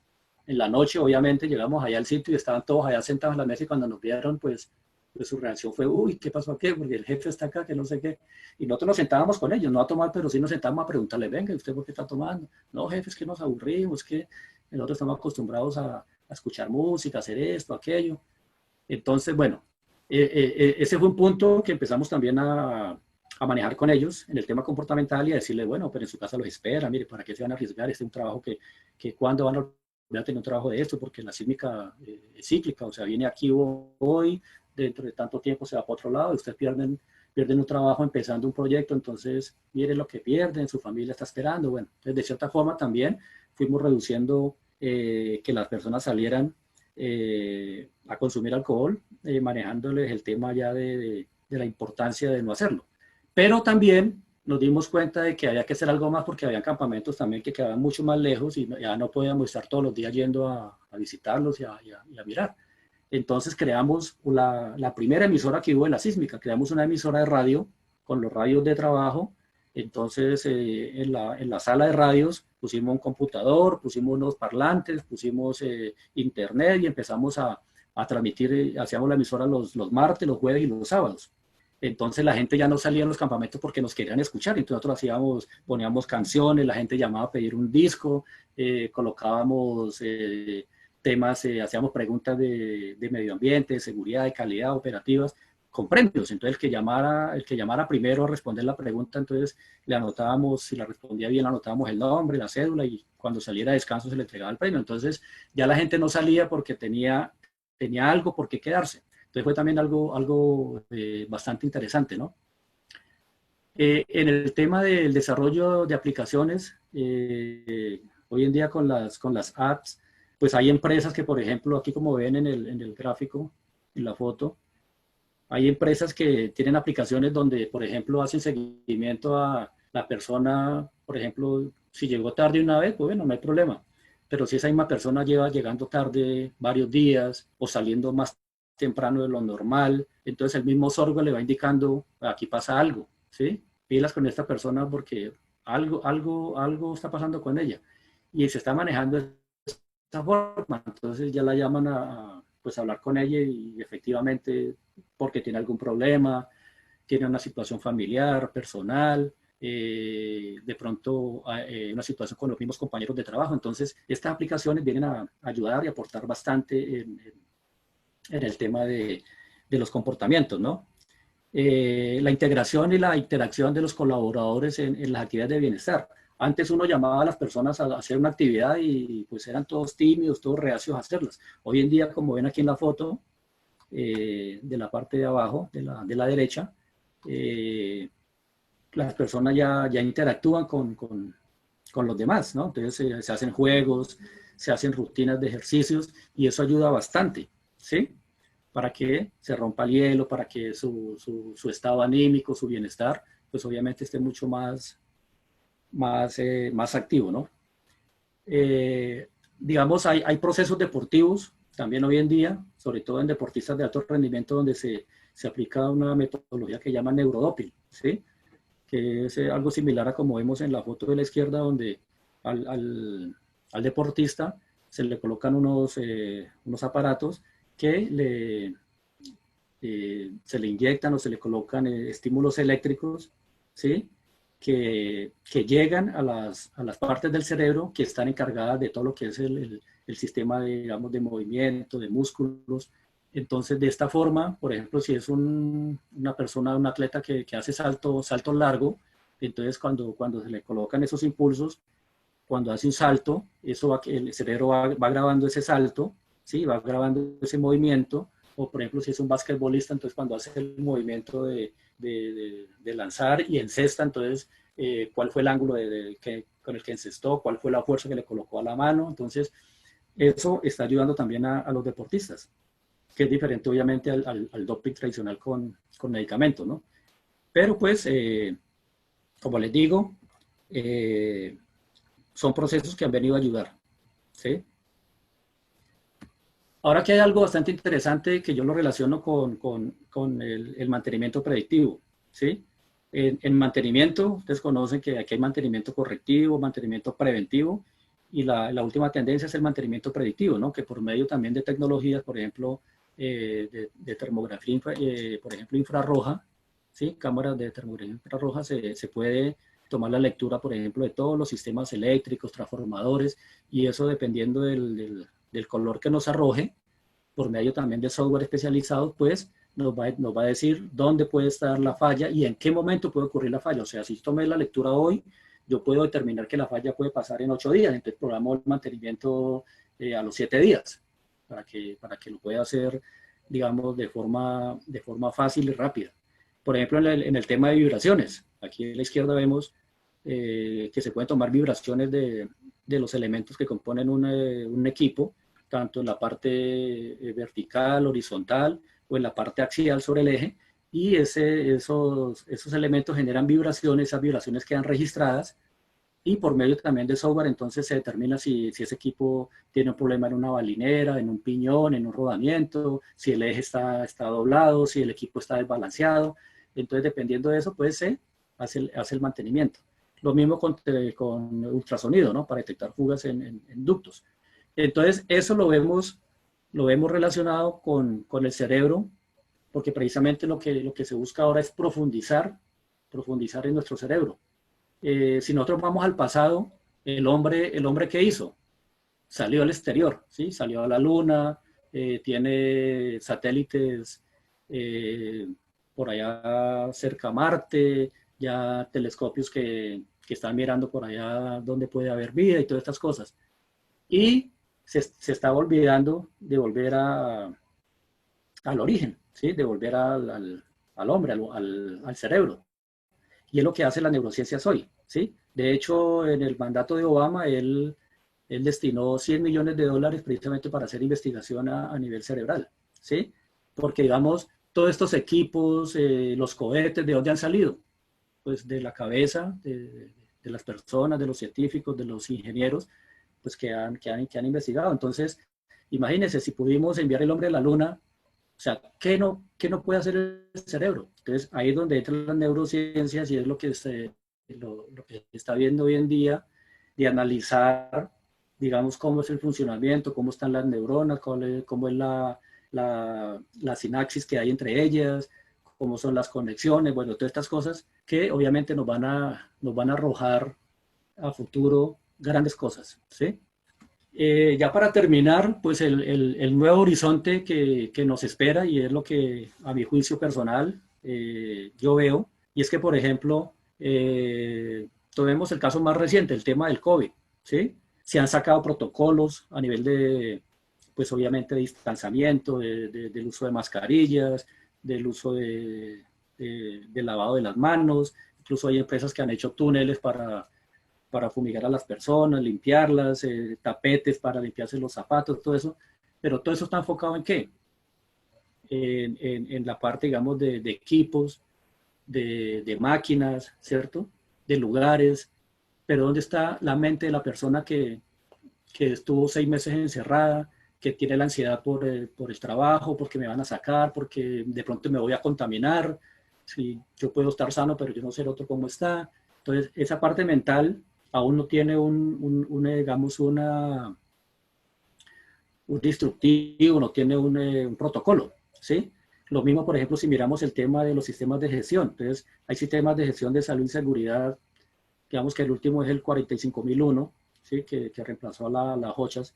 En la noche, obviamente, llegamos allá al sitio y estaban todos allá sentados en la mesa, y cuando nos vieron, pues su reacción fue, uy, ¿qué pasó aquí? Porque el jefe está acá, que no sé qué. Y nosotros nos sentábamos con ellos, no a tomar, pero sí nos sentábamos a preguntarle, venga, ¿usted por qué está tomando? No, jefe, es que nos aburrimos, que nosotros estamos acostumbrados a escuchar música, a hacer esto, aquello. Entonces, bueno, ese fue un punto que empezamos también a manejar con ellos en el tema comportamental, y a decirle, bueno, pero en su casa los espera, mire, ¿para qué se van a arriesgar? Este es un trabajo que cuando van a tener un trabajo de esto, porque la sísmica es cíclica, o sea, viene aquí hoy, dentro de tanto tiempo se va para otro lado, y ustedes pierden un trabajo empezando un proyecto, entonces mire lo que pierden, su familia está esperando. Bueno, entonces de cierta forma también fuimos reduciendo que las personas salieran a consumir alcohol, manejándoles el tema ya de la importancia de no hacerlo. Pero también nos dimos cuenta de que había que hacer algo más, porque había campamentos también que quedaban mucho más lejos y ya no podíamos estar todos los días yendo a visitarlos y a mirar. Entonces creamos la primera emisora que hubo en la sísmica, creamos una emisora de radio con los radios de trabajo. Entonces en la sala de radios pusimos un computador, pusimos unos parlantes, pusimos internet, y empezamos a transmitir, hacíamos la emisora los martes, los jueves y los sábados. Entonces la gente ya no salía a los campamentos porque nos querían escuchar, entonces nosotros poníamos canciones, la gente llamaba a pedir un disco, colocábamos temas, hacíamos preguntas de medio ambiente, de seguridad, de calidad, operativas, con premios. Entonces el que llamara primero a responder la pregunta, entonces le anotábamos, si la respondía bien, le anotábamos el nombre, la cédula, y cuando saliera a descanso se le entregaba el premio. Entonces ya la gente no salía porque tenía algo por qué quedarse. Entonces fue también algo bastante interesante, ¿no? En el tema del desarrollo de aplicaciones, hoy en día con las apps, pues hay empresas que, por ejemplo, aquí como ven en el gráfico, en la foto, hay empresas que tienen aplicaciones donde, por ejemplo, hacen seguimiento a la persona. Por ejemplo, si llegó tarde una vez, pues bueno, no hay problema. Pero si esa misma persona lleva llegando tarde varios días o saliendo más temprano de lo normal, entonces el mismo software le va indicando, aquí pasa algo, ¿sí? Pilas con esta persona porque algo está pasando con ella. Y se está manejando de esta forma. Entonces ya la llaman pues, a hablar con ella, y efectivamente porque tiene algún problema, tiene una situación familiar, personal, de pronto una situación con los mismos compañeros de trabajo. Entonces, estas aplicaciones vienen a ayudar y aportar bastante en el tema de los comportamientos, ¿no? La integración y la interacción de los colaboradores en las actividades de bienestar. Antes uno llamaba a las personas a hacer una actividad y pues eran todos tímidos, todos reacios a hacerlas. Hoy en día, como ven aquí en la foto, de la parte de abajo, de la derecha, las personas ya interactúan con con los demás, ¿no? Entonces se hacen juegos, se hacen rutinas de ejercicios y eso ayuda bastante, ¿sí? Para que se rompa el hielo, para que su estado anímico, su bienestar, pues obviamente esté mucho más activo, ¿no? Digamos, hay procesos deportivos también hoy en día, sobre todo en deportistas de alto rendimiento, donde se aplica una metodología que llama neurodoping, ¿sí? Que es algo similar a como vemos en la foto de la izquierda, donde al deportista se le colocan unos aparatos que se le inyectan o se le colocan estímulos eléctricos, ¿sí? Que llegan a las partes del cerebro que están encargadas de todo lo que es el sistema, digamos, de movimiento, de músculos. Entonces, de esta forma, por ejemplo, si es una persona, un atleta que hace salto largo, entonces cuando se le colocan esos impulsos, cuando hace un salto, el cerebro va grabando ese salto, ¿sí? Va grabando ese movimiento, o por ejemplo, si es un basquetbolista, entonces cuando hace el movimiento de lanzar y encesta, entonces, cuál fue el ángulo con el que encestó, cuál fue la fuerza que le colocó a la mano, entonces, eso está ayudando también a los deportistas, que es diferente obviamente al doping tradicional con medicamentos, ¿no? Pero pues, como les digo, son procesos que han venido a ayudar, ¿sí? Ahora que hay algo bastante interesante que yo lo relaciono con el mantenimiento predictivo, ¿sí? En mantenimiento, ustedes conocen que aquí hay mantenimiento correctivo, mantenimiento preventivo, y la última tendencia es el mantenimiento predictivo, ¿no? Que por medio también de tecnologías, por ejemplo, de termografía, por ejemplo, infrarroja, ¿sí? Cámaras de termografía infrarroja, se puede tomar la lectura, por ejemplo, de todos los sistemas eléctricos, transformadores, y eso dependiendo del color que nos arroje, por medio también de software especializado, pues nos va a decir dónde puede estar la falla y en qué momento puede ocurrir la falla. O sea, si tomé la lectura hoy, yo puedo determinar que la falla puede pasar en 8 días, entonces programo el mantenimiento a los 7 días, para que lo pueda hacer, digamos, de forma fácil y rápida. Por ejemplo, en el tema de vibraciones, aquí a la izquierda vemos que se pueden tomar vibraciones de los elementos que componen un equipo, tanto en la parte vertical, horizontal o en la parte axial sobre el eje, y esos elementos generan vibraciones, esas vibraciones quedan registradas, y por medio también de software entonces se determina si ese equipo tiene un problema en una balinera, en un piñón, en un rodamiento, si el eje está doblado, si el equipo está desbalanceado. Entonces, dependiendo de eso, pues se hace el mantenimiento. Lo mismo con ultrasonido, ¿no? Para detectar fugas en ductos. Entonces, eso lo vemos relacionado con el cerebro, porque precisamente lo que se busca ahora es profundizar en nuestro cerebro. Si nosotros vamos al pasado, el hombre ¿qué hizo? Salió al exterior, ¿sí? Salió a la luna, tiene satélites por allá cerca a Marte, ya telescopios que están mirando por allá donde puede haber vida y todas estas cosas. Y se está olvidando de volver al origen, ¿sí? De volver al hombre, al cerebro. Y es lo que hace las neurociencias hoy, ¿sí? De hecho, en el mandato de Obama, él destinó $100 millones precisamente para hacer investigación a nivel cerebral, ¿sí? Porque, digamos, todos estos equipos, los cohetes, ¿de dónde han salido? Pues de la cabeza de las personas, de los científicos, de los ingenieros, pues que han investigado. Entonces, imagínense, si pudimos enviar el hombre a la luna, o sea, ¿qué no puede hacer el cerebro? Entonces, ahí es donde entran las neurociencias y es lo que se está viendo hoy en día, de analizar, digamos, cómo es el funcionamiento, cómo están las neuronas, cómo es la sinapsis que hay entre ellas, cómo son las conexiones, bueno, todas estas cosas que obviamente nos van a arrojar a futuro grandes cosas, ¿sí? Ya para terminar, pues el nuevo horizonte que nos espera, y es lo que a mi juicio personal yo veo, y es que, por ejemplo, tomemos el caso más reciente, el tema del COVID, ¿sí? Se han sacado protocolos a nivel pues obviamente de distanciamiento, del uso de mascarillas, del uso de lavado de las manos, incluso hay empresas que han hecho túneles para para fumigar a las personas, limpiarlas, tapetes para limpiarse los zapatos, todo eso. Pero todo eso está enfocado en ¿qué? En la parte, digamos, de equipos, de máquinas, ¿cierto? De lugares. Pero ¿dónde está la mente de la persona que estuvo 6 meses encerrada, que tiene la ansiedad por el trabajo, porque me van a sacar, porque de pronto me voy a contaminar? Si yo puedo estar sano, pero yo no sé el otro cómo está. Entonces, esa parte mental aún no tiene digamos, un instructivo, no tiene un protocolo, ¿sí? Lo mismo, por ejemplo, si miramos el tema de los sistemas de gestión. Entonces, hay sistemas de gestión de salud y seguridad, digamos que el último es el 45001, ¿sí? que reemplazó a las JOCHAS,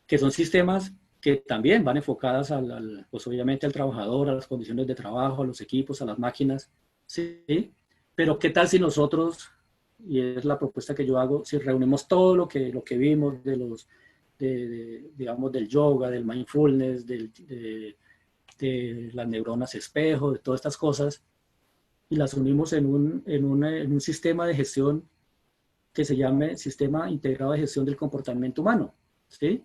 que son sistemas que también van enfocadas pues obviamente al trabajador, a las condiciones de trabajo, a los equipos, a las máquinas, ¿sí? Pero ¿qué tal si nosotros, y es la propuesta que yo hago, si reunimos todo lo que vimos digamos, del yoga, del mindfulness, de las neuronas espejo, de todas estas cosas, y las unimos en un sistema de gestión que se llame Sistema Integrado de Gestión del Comportamiento Humano, ¿sí?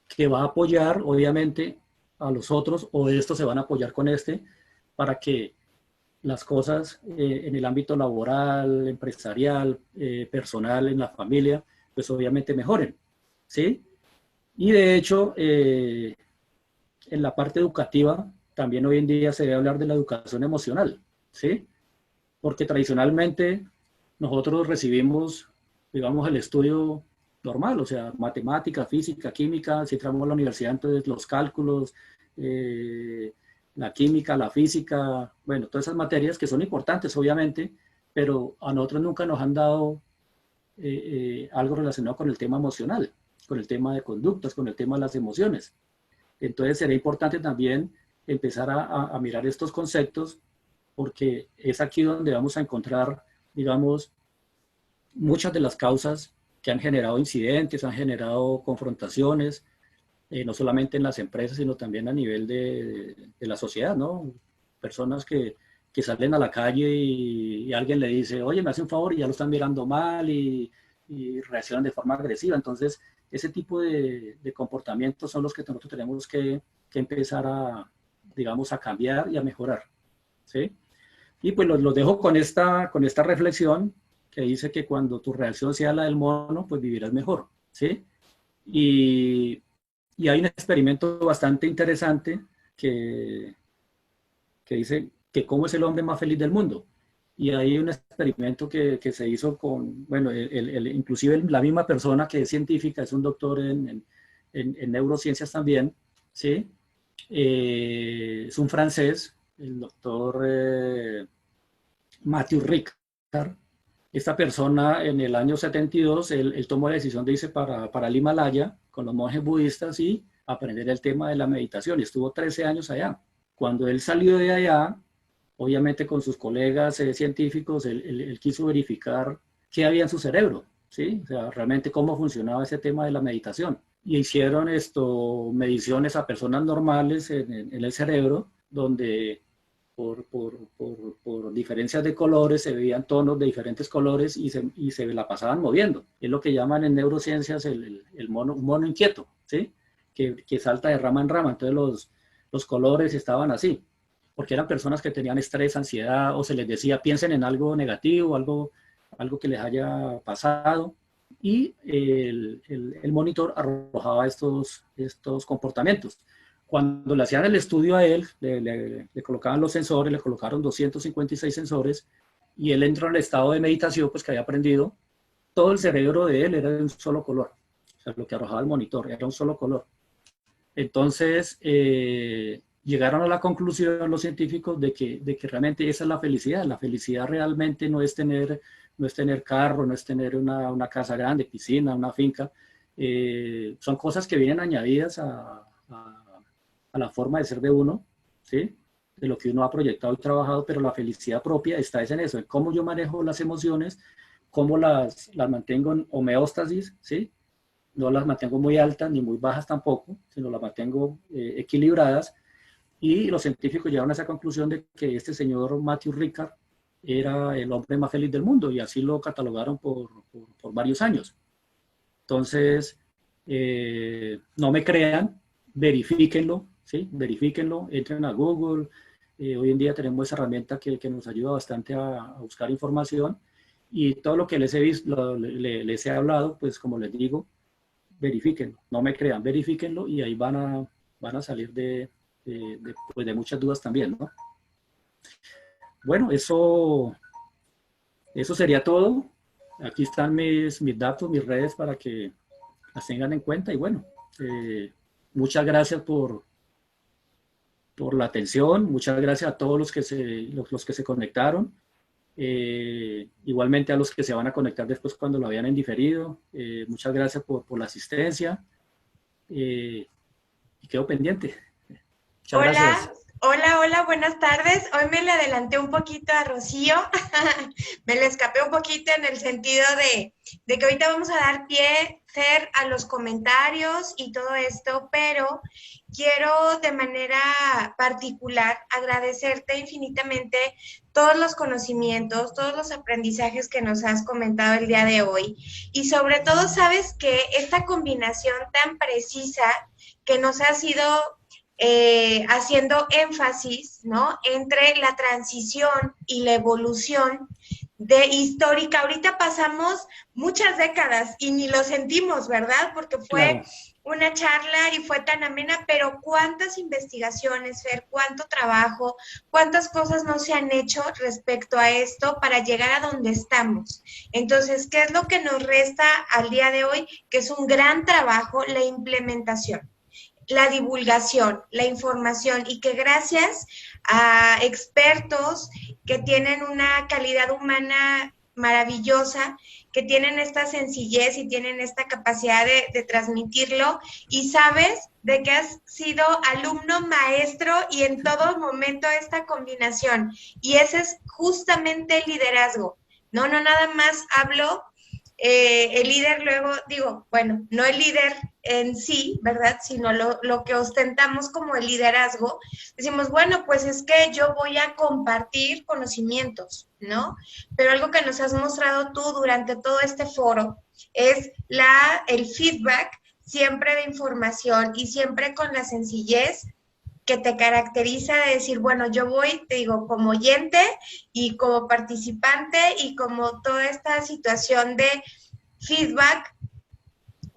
Que va a apoyar, obviamente, a los otros, o estos se van a apoyar con para que las cosas en el ámbito laboral, empresarial, personal, en la familia, pues obviamente mejoren, ¿sí? Y de hecho, en la parte educativa, también hoy en día se debe hablar de la educación emocional, ¿sí? Porque tradicionalmente nosotros recibimos, digamos, el estudio normal, o sea, matemática, física, química. Si entramos a la universidad, entonces los cálculos, la química, la física, bueno, todas esas materias que son importantes, obviamente, pero a nosotros nunca nos han dado algo relacionado con el tema emocional, con el tema de conductas, con el tema de las emociones. Entonces sería importante también empezar a mirar estos conceptos, porque es aquí donde vamos a encontrar, digamos, muchas de las causas que han generado incidentes, han generado confrontaciones, no solamente en las empresas, sino también a nivel de la sociedad, ¿no? Personas que salen a la calle y alguien le dice, oye, me hace un favor, y ya lo están mirando mal y reaccionan de forma agresiva. Entonces, ese tipo de comportamientos son los que nosotros tenemos que empezar digamos, a cambiar y a mejorar, ¿sí? Y pues los dejo con esta reflexión que dice que cuando tu reacción sea la del mono, pues vivirás mejor, ¿sí? Y hay un experimento bastante interesante que dice que cómo es el hombre más feliz del mundo. Y hay un experimento que se hizo con, bueno, inclusive la misma persona que es científica, es un doctor en neurociencias también, ¿sí? Es un francés, el doctor Matthew Ricard. Esta persona en el año 72, él tomó la decisión de irse para el Himalaya con los monjes budistas y aprender el tema de la meditación. Y estuvo 13 años allá. Cuando él salió de allá, obviamente con sus colegas científicos, él quiso verificar qué había en su cerebro, ¿sí? O sea, realmente cómo funcionaba ese tema de la meditación. Y hicieron mediciones a personas normales en el cerebro, donde por diferencias de colores se veían tonos de diferentes colores y se la pasaban moviendo. Es lo que llaman en neurociencias un mono inquieto, ¿sí? Que salta de rama en rama. Entonces los colores estaban así, porque eran personas que tenían estrés, ansiedad, o se les decía piensen en algo negativo, algo que les haya pasado, y el monitor arrojaba estos comportamientos. Cuando le hacían el estudio a él, le colocaban los sensores, le colocaron 256 sensores, y él entró en el estado de meditación, pues que había aprendido. Todo el cerebro de él era de un solo color, o sea, lo que arrojaba el monitor era un solo color. Entonces, llegaron a la conclusión los científicos de que realmente esa es la felicidad. La felicidad realmente no es tener carro, no es tener una casa grande, piscina, una finca. Son cosas que vienen añadidas a la forma de ser de uno, ¿sí? De lo que uno ha proyectado y trabajado, pero la felicidad propia está en eso, en cómo yo manejo las emociones, cómo las mantengo en homeostasis, ¿sí? No las mantengo muy altas ni muy bajas tampoco, sino las mantengo equilibradas. Y los científicos llegaron a esa conclusión de que este señor Matthew Ricard era el hombre más feliz del mundo y así lo catalogaron por varios años. Entonces, no me crean, verifíquenlo, ¿sí? Verifíquenlo, entren a Google. Hoy en día tenemos esa herramienta que nos ayuda bastante a buscar información y todo lo que les he visto, les he hablado, pues como les digo, verifíquenlo, no me crean, verifíquenlo y ahí van a salir pues de muchas dudas también, ¿no? Bueno, eso sería todo. Aquí están mis datos, mis redes para que las tengan en cuenta y bueno, muchas gracias por la atención, muchas gracias a todos los que se conectaron, igualmente a los que se van a conectar después cuando lo vean en diferido, muchas gracias por la asistencia y quedo pendiente. Muchas gracias. Hola, buenas tardes. Hoy me le adelanté un poquito a Rocío, me le escapé un poquito en el sentido de que ahorita vamos a dar pie, Fer, a los comentarios y todo esto, pero quiero de manera particular agradecerte infinitamente todos los conocimientos, todos los aprendizajes que nos has comentado el día de hoy y sobre todo, sabes que esta combinación tan precisa que nos ha sido haciendo énfasis, ¿no?, entre la transición y la evolución de histórica. Ahorita pasamos muchas décadas y ni lo sentimos, ¿verdad? Porque fue una charla y fue tan amena, pero cuántas investigaciones, Fer, cuánto trabajo, cuántas cosas no se han hecho respecto a esto para llegar a donde estamos. Entonces, ¿qué es lo que nos resta al día de hoy? Que es un gran trabajo, la implementación, la divulgación, la información y que gracias a expertos que tienen una calidad humana maravillosa, que tienen esta sencillez y tienen esta capacidad de transmitirlo y sabes de que has sido alumno maestro y en todo momento esta combinación y ese es justamente el liderazgo. No nada más hablo el líder luego, digo, bueno, no el líder en sí, ¿verdad? Sino lo que ostentamos como el liderazgo. Decimos, bueno, pues es que yo voy a compartir conocimientos, ¿no? Pero algo que nos has mostrado tú durante todo este foro es el feedback siempre de información y siempre con la sencillez que te caracteriza de decir, bueno, yo voy, te digo, como oyente y como participante y como toda esta situación de feedback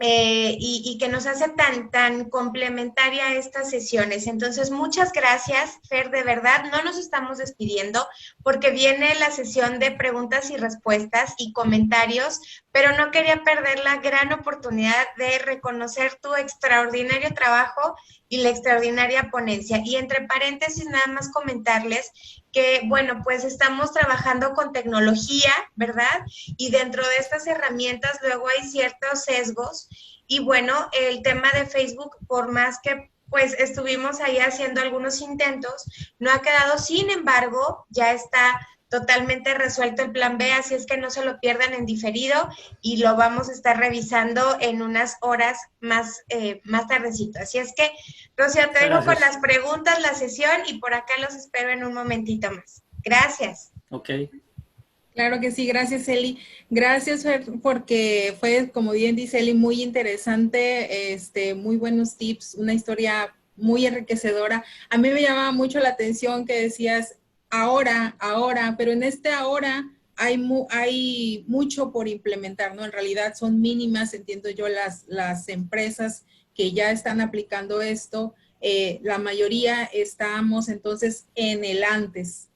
y que nos hace tan complementaria estas sesiones. Entonces, muchas gracias, Fer, de verdad, no nos estamos despidiendo porque viene la sesión de preguntas y respuestas y comentarios, pero no quería perder la gran oportunidad de reconocer tu extraordinario trabajo y la extraordinaria ponencia. Y entre paréntesis, nada más comentarles que, bueno, pues estamos trabajando con tecnología, ¿verdad? Y dentro de estas herramientas luego hay ciertos sesgos. Y bueno, el tema de Facebook, por más que pues estuvimos ahí haciendo algunos intentos, no ha quedado, sin embargo, ya está totalmente resuelto el plan B, así es que no se lo pierdan en diferido y lo vamos a estar revisando en unas horas más tardecito. Así es que, Rocío, te dejo con las preguntas, la sesión y por acá los espero en un momentito más. Gracias. Ok. Claro que sí, gracias Eli. Gracias Fer, porque fue, como bien dice Eli, muy interesante, muy buenos tips, una historia muy enriquecedora. A mí me llamaba mucho la atención que decías ahora, pero en este ahora hay mucho por implementar, ¿no? En realidad son mínimas, entiendo yo, las empresas que ya están aplicando esto. La mayoría estamos entonces en el antes,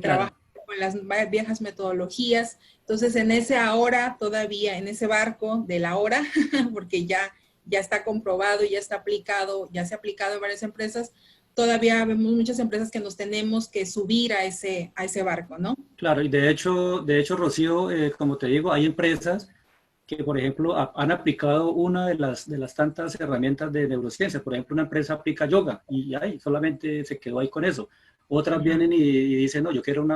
trabajando con las viejas metodologías. Entonces, en ese ahora todavía, en ese barco del ahora, porque ya está comprobado y ya está aplicado, ya se ha aplicado en varias empresas, todavía vemos muchas empresas que nos tenemos que subir a ese barco, ¿no? Claro, y de hecho Rocío, como te digo, hay empresas que, por ejemplo, han aplicado una de las tantas herramientas de neurociencia. Por ejemplo, una empresa aplica yoga y ahí solamente se quedó ahí con eso. Otras vienen y dicen, no, yo quiero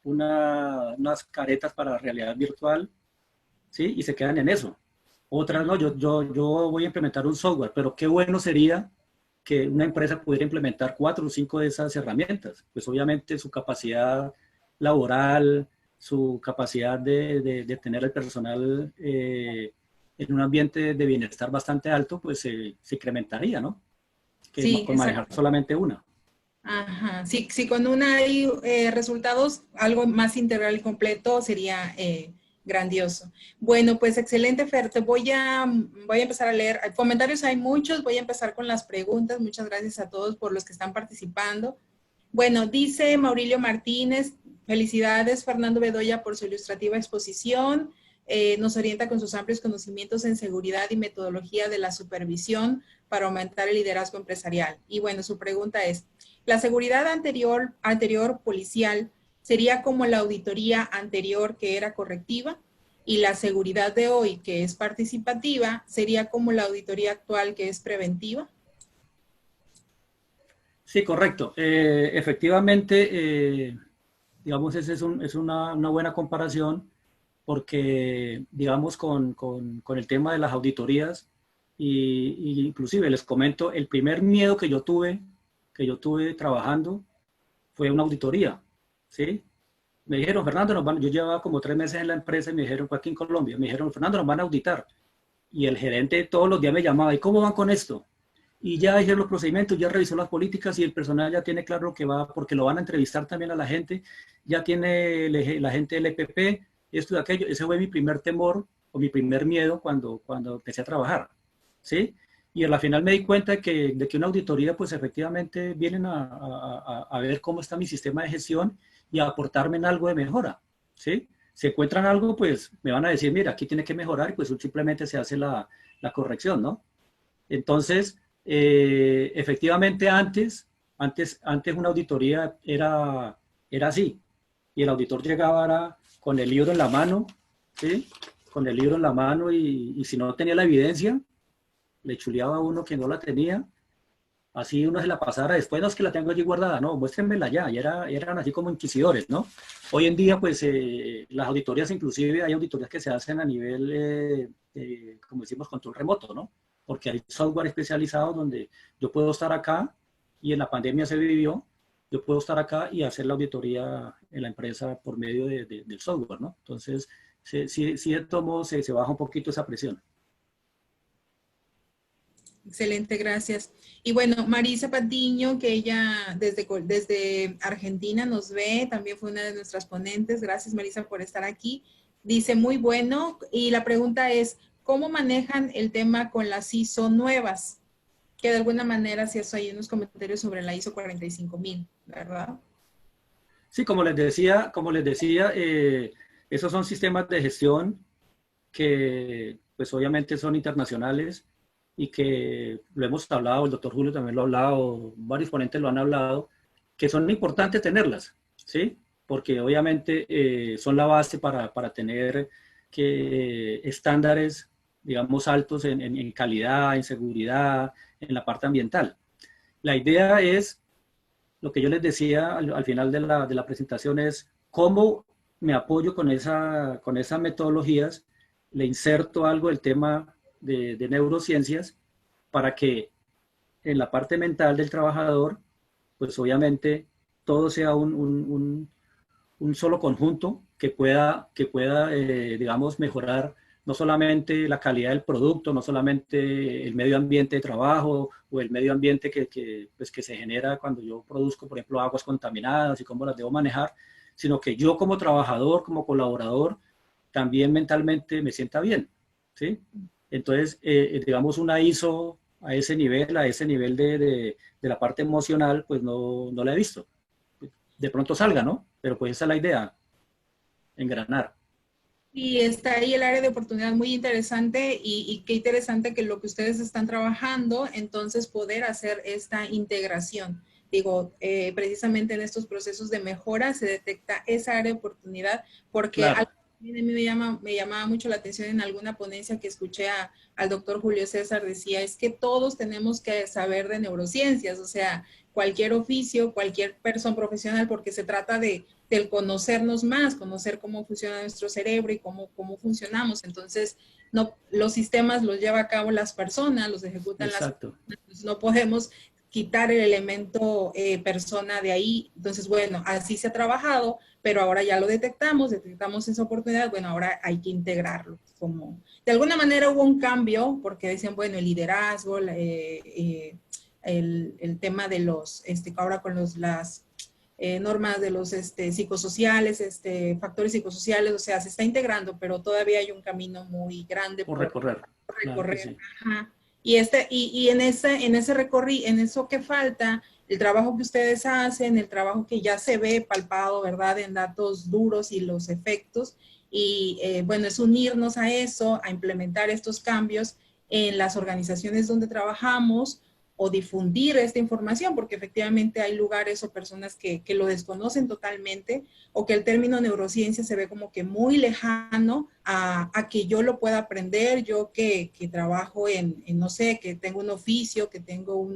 unas caretas para realidad virtual, ¿sí? Y se quedan en eso. Otras, no, yo voy a implementar un software, pero qué bueno sería que una empresa pudiera implementar 4 o 5 de esas herramientas. Pues obviamente su capacidad laboral, su capacidad de tener el personal en un ambiente de bienestar bastante alto, pues se incrementaría, ¿no? Que Sí, con manejar exacto. solamente una. Ajá, sí, sí, con una hay resultados, algo más integral y completo sería grandioso. Bueno, pues excelente, Fer. Voy a empezar a leer. Comentarios hay muchos, voy a empezar con las preguntas. Muchas gracias a todos por los que están participando. Bueno, dice Maurilio Martínez, felicidades Fernando Bedoya por su ilustrativa exposición. Nos orienta con sus amplios conocimientos en seguridad y metodología de la supervisión para aumentar el liderazgo empresarial. Y bueno, su pregunta es, ¿la seguridad anterior policial sería como la auditoría anterior que era correctiva? Y la seguridad de hoy, que es participativa, sería como la auditoría actual que es preventiva. Sí, correcto. Efectivamente, digamos, esa es una buena comparación porque, digamos, con el tema de las auditorías, y inclusive les comento, el primer miedo que yo tuve trabajando fue una auditoría, ¿sí? Me dijeron, Fernando, yo llevaba como 3 meses en la empresa y me dijeron, fue aquí en Colombia, me dijeron, Fernando, nos van a auditar. Y el gerente todos los días me llamaba, ¿y cómo van con esto? Y ya hicieron los procedimientos, ya revisó las políticas y el personal ya tiene claro lo que va, porque lo van a entrevistar también a la gente, ya tiene la gente del EPP, esto y aquello. Ese fue mi primer temor o mi primer miedo cuando empecé a trabajar, ¿sí? Y a la final me di cuenta de que una auditoría, pues efectivamente vienen a ver cómo está mi sistema de gestión y a aportarme en algo de mejora, ¿sí? Si encuentran algo, pues me van a decir, mira, aquí tiene que mejorar y pues simplemente se hace la corrección, ¿no? Entonces, efectivamente antes una auditoría era así, y el auditor llegaba con el libro en la mano, ¿sí? Con el libro en la mano y si no tenía la evidencia, le chuleaba a uno que no la tenía, así uno se la pasara, después no es que la tengo allí guardada, no, muéstrenmela ya, y eran así como inquisidores, ¿no? Hoy en día, pues, las auditorías, inclusive hay auditorías que se hacen a nivel, como decimos, control remoto, ¿no? Porque hay software especializado donde yo puedo estar acá, y en la pandemia se vivió, yo puedo estar acá y hacer la auditoría en la empresa por medio del software, ¿no? Entonces, sí de todo modo se baja un poquito esa presión. Excelente, gracias. Y bueno, Marisa Patiño, que ella desde Argentina nos ve, también fue una de nuestras ponentes. Gracias, Marisa, por estar aquí. Dice, muy bueno. Y la pregunta es, ¿cómo manejan el tema con las ISO nuevas? Que de alguna manera, si eso hay unos comentarios sobre la ISO 45000, ¿verdad? Sí, como les decía, esos son sistemas de gestión que pues obviamente son internacionales y que lo hemos hablado, el doctor Julio también lo ha hablado, varios ponentes lo han hablado, que son importantes tenerlas, ¿sí? Porque obviamente son la base para tener estándares, digamos, altos en calidad, en seguridad, en la parte ambiental. La idea es, lo que yo les decía al final de la presentación es cómo me apoyo con esas metodologías, le inserto algo del tema de neurociencias para que en la parte mental del trabajador, pues obviamente todo sea un solo conjunto que pueda digamos, mejorar no solamente la calidad del producto, no solamente el medio ambiente de trabajo o el medio ambiente pues, que se genera cuando yo produzco, por ejemplo, aguas contaminadas y cómo las debo manejar, sino que yo como trabajador, como colaborador, también mentalmente me sienta bien, ¿sí? Entonces, digamos, una ISO a ese nivel de la parte emocional, pues no la he visto. De pronto salga, ¿no? Pero pues esa es la idea, engranar. Y está ahí el área de oportunidad muy interesante y qué interesante que lo que ustedes están trabajando, entonces poder hacer esta integración. Digo, precisamente en estos procesos de mejora se detecta esa área de oportunidad porque Claro, algo que a mí me llamaba mucho la atención en alguna ponencia que escuché al doctor Julio César, decía, es que todos tenemos que saber de neurociencias, o sea, cualquier oficio, cualquier persona profesional, porque se trata del conocernos más, conocer cómo funciona nuestro cerebro y cómo funcionamos. Entonces, no, los sistemas los lleva a cabo las personas, los ejecutan las exacto. personas. No podemos quitar el elemento persona de ahí. Entonces, bueno, así se ha trabajado, pero ahora ya lo detectamos esa oportunidad, bueno, ahora hay que integrarlo. Como, de alguna manera hubo un cambio, porque decían, bueno, el liderazgo, el tema de los, ahora con las normas de los psicosociales, factores psicosociales, o sea, se está integrando, pero todavía hay un camino muy grande por recorrer. Claro que sí. Ajá. Y en eso que falta, el trabajo que ustedes hacen, el trabajo que ya se ve palpado, ¿verdad? En datos duros y los efectos. Y bueno, es unirnos a eso, a implementar estos cambios en las organizaciones donde trabajamos o difundir esta información, porque efectivamente hay lugares o personas que lo desconocen totalmente, o que el término neurociencia se ve como que muy lejano a que yo lo pueda aprender, yo que trabajo no sé, que tengo un oficio, que tengo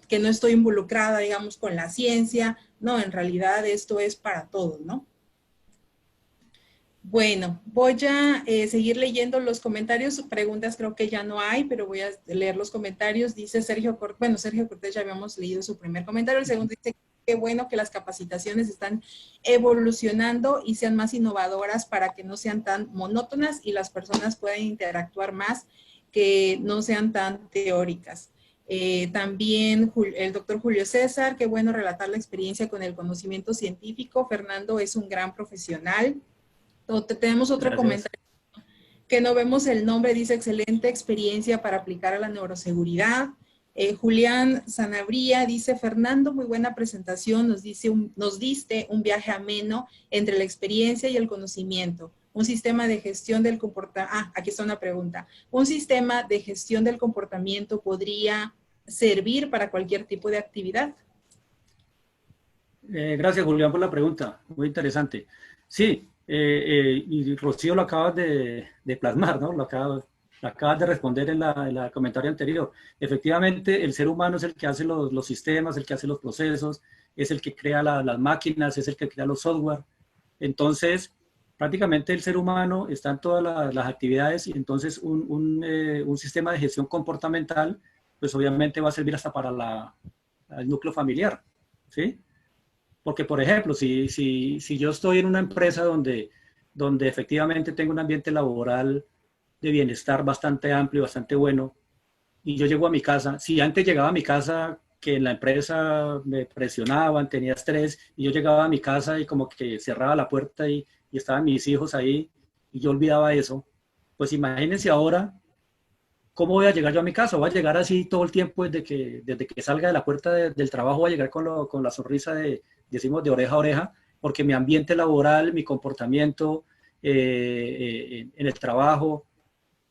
que no estoy involucrada, digamos, con la ciencia. No, en realidad esto es para todos, ¿no? Bueno, voy a seguir leyendo los comentarios. Preguntas creo que ya no hay, pero voy a leer los comentarios. Dice Sergio Cortés, bueno, Sergio Cortés ya habíamos leído su primer comentario. El segundo dice, qué bueno que las capacitaciones están evolucionando y sean más innovadoras para que no sean tan monótonas y las personas puedan interactuar más, que no sean tan teóricas. También el doctor Julio César, qué bueno relatar la experiencia con el conocimiento científico. Fernando es un gran profesional. Tenemos otro Gracias. comentario que no vemos el nombre, dice excelente experiencia para aplicar a la neuroseguridad. Julián Sanabria dice, Fernando, muy buena presentación, nos diste un viaje ameno entre la experiencia y el conocimiento. Un sistema de gestión del comportamiento, aquí está una pregunta. ¿Un sistema de gestión del comportamiento podría servir para cualquier tipo de actividad? Gracias, Julián, por la pregunta. Muy interesante. Sí, y Rocío lo acabas de plasmar, ¿no? Lo acabas de responder en el comentario anterior. Efectivamente, el ser humano es el que hace los sistemas, el que hace los procesos, es el que crea las máquinas, es el que crea los software. Entonces, prácticamente el ser humano está en todas las actividades y entonces un sistema de gestión comportamental, pues obviamente va a servir hasta para el núcleo familiar, ¿sí? Porque, por ejemplo, si yo estoy en una empresa donde efectivamente tengo un ambiente laboral de bienestar bastante amplio, bastante bueno, y yo llego a mi casa, si antes llegaba a mi casa que en la empresa me presionaban, tenía estrés, y yo llegaba a mi casa y como que cerraba la puerta y estaban mis hijos ahí, y yo olvidaba eso, pues imagínense ahora cómo voy a llegar yo a mi casa. Voy a llegar así todo el tiempo desde que salga de la puerta del trabajo, voy a llegar con la sonrisa decimos, de oreja a oreja, porque mi ambiente laboral, mi comportamiento en el trabajo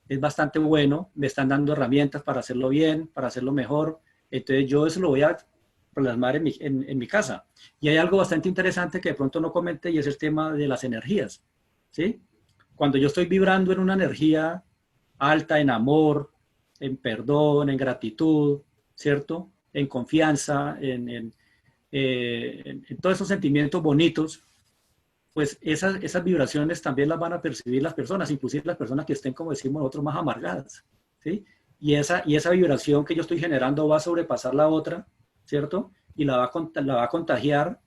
es bastante bueno, me están dando herramientas para hacerlo bien, para hacerlo mejor, entonces yo eso lo voy a plasmar en mi casa. Y hay algo bastante interesante que de pronto no comenté y es el tema de las energías, ¿sí? Cuando yo estoy vibrando en una energía alta, en amor, en perdón, en gratitud, ¿cierto? En confianza, en todos esos sentimientos bonitos, pues esas vibraciones también las van a percibir las personas, inclusive las personas que estén, como decimos nosotros, más amargadas, ¿sí? Y esa vibración que yo estoy generando va a sobrepasar la otra, ¿cierto? Y la va a contagiar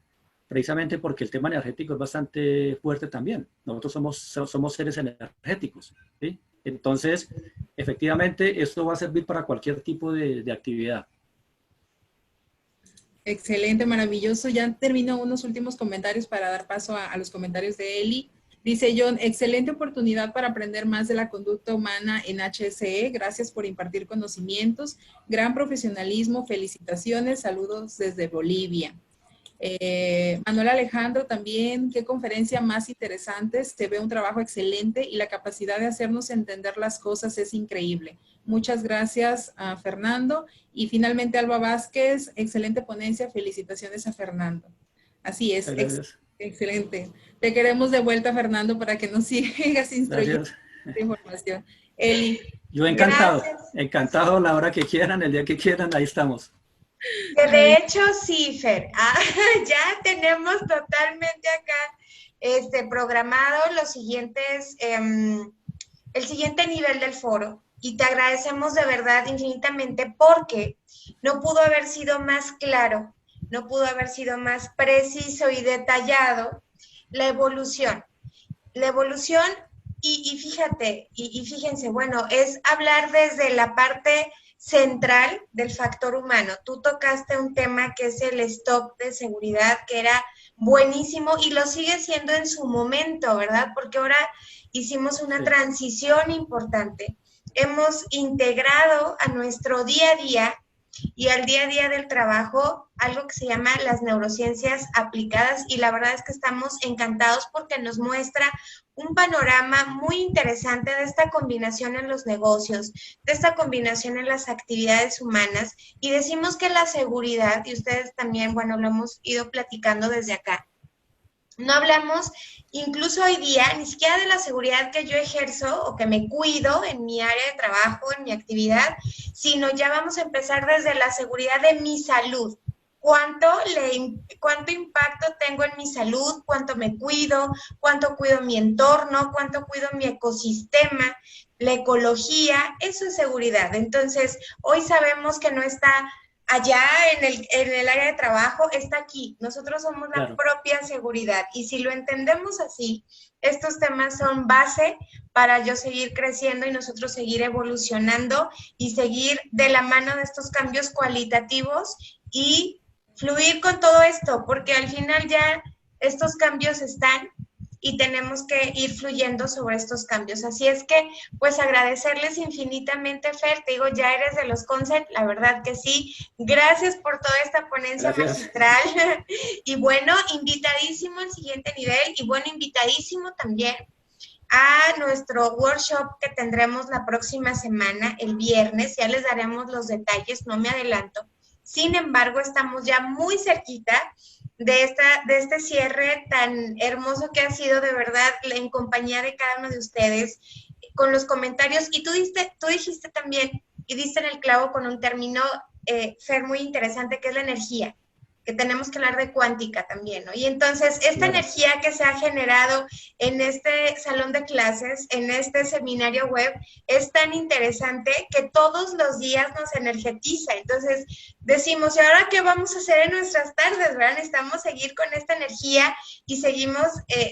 precisamente porque el tema energético es bastante fuerte también. Nosotros somos seres energéticos, ¿sí? Entonces, efectivamente, esto va a servir para cualquier tipo de actividad. Excelente, maravilloso. Ya termino unos últimos comentarios para dar paso a los comentarios de Eli. Dice John, excelente oportunidad para aprender más de la conducta humana en HSE. Gracias por impartir conocimientos. Gran profesionalismo. Felicitaciones. Saludos desde Bolivia. Manuel Alejandro también, qué conferencia más interesante, se ve un trabajo excelente y la capacidad de hacernos entender las cosas es increíble. Muchas gracias a Fernando. Y finalmente Alba Vázquez, excelente ponencia, felicitaciones a Fernando. Así es, excelente. Te queremos de vuelta, Fernando, para que nos sigas instruyendo esta información. Eli. Yo encantado, encantado la hora que quieran, el día que quieran, ahí estamos. Que de hecho, sí, Fer, ya tenemos totalmente acá programado los siguientes, el siguiente nivel del foro, y te agradecemos de verdad infinitamente porque no pudo haber sido más claro, no pudo haber sido más preciso y detallado la evolución. La evolución, y fíjate, y fíjense, bueno, es hablar desde la parte central del factor humano. Tú tocaste un tema que es el stop de seguridad, que era buenísimo y lo sigue siendo en su momento, ¿verdad? Porque ahora hicimos una transición importante. Hemos integrado a nuestro día a día y al día a día del trabajo algo que se llama las neurociencias aplicadas y la verdad es que estamos encantados porque nos muestra un panorama muy interesante de esta combinación en los negocios, de esta combinación en las actividades humanas y decimos que la seguridad, y ustedes también, bueno, lo hemos ido platicando desde acá, no hablamos incluso hoy día ni siquiera de la seguridad que yo ejerzo o que me cuido en mi área de trabajo, en mi actividad, sino ya vamos a empezar desde la seguridad de mi salud. ¿Cuánto impacto tengo en mi salud? ¿Cuánto me cuido? ¿Cuánto cuido mi entorno? ¿Cuánto cuido mi ecosistema? La ecología, eso es seguridad. Entonces, hoy sabemos que no está allá en el área de trabajo, está aquí. Nosotros somos la propia seguridad y si lo entendemos así, estos temas son base para yo seguir creciendo y nosotros seguir evolucionando y seguir de la mano de estos cambios cualitativos y fluir con todo esto, porque al final ya estos cambios están y tenemos que ir fluyendo sobre estos cambios. Así es que, pues agradecerles infinitamente, Fer, te digo, ya eres de los Concept, la verdad que sí. Gracias por toda esta ponencia magistral. Y bueno, invitadísimo al siguiente nivel y bueno, invitadísimo también a nuestro workshop que tendremos la próxima semana, el viernes. Ya les daremos los detalles, no me adelanto. Sin embargo, estamos ya muy cerquita de este cierre tan hermoso que ha sido de verdad en compañía de cada uno de ustedes, con los comentarios. Y tú dijiste también, y diste en el clavo con un término, Fer, muy interesante, que es la energía, que tenemos que hablar de cuántica también, ¿no? Y entonces, esta energía que se ha generado en este salón de clases, en este seminario web, es tan interesante que todos los días nos energetiza. Entonces, decimos, ¿y ahora qué vamos a hacer en nuestras tardes, verdad? Necesitamos seguir con esta energía y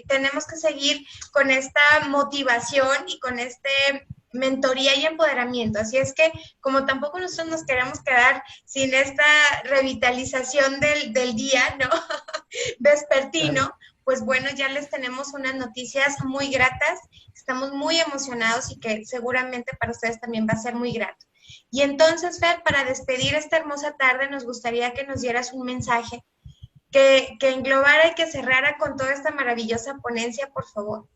tenemos que seguir con esta motivación y con mentoría y empoderamiento. Así es que, como tampoco nosotros nos queremos quedar sin esta revitalización del día, ¿no? Vespertino, pues bueno, ya les tenemos unas noticias muy gratas, estamos muy emocionados y que seguramente para ustedes también va a ser muy grato. Y entonces, Fer, para despedir esta hermosa tarde, nos gustaría que nos dieras un mensaje que englobara y que cerrara con toda esta maravillosa ponencia, por favor.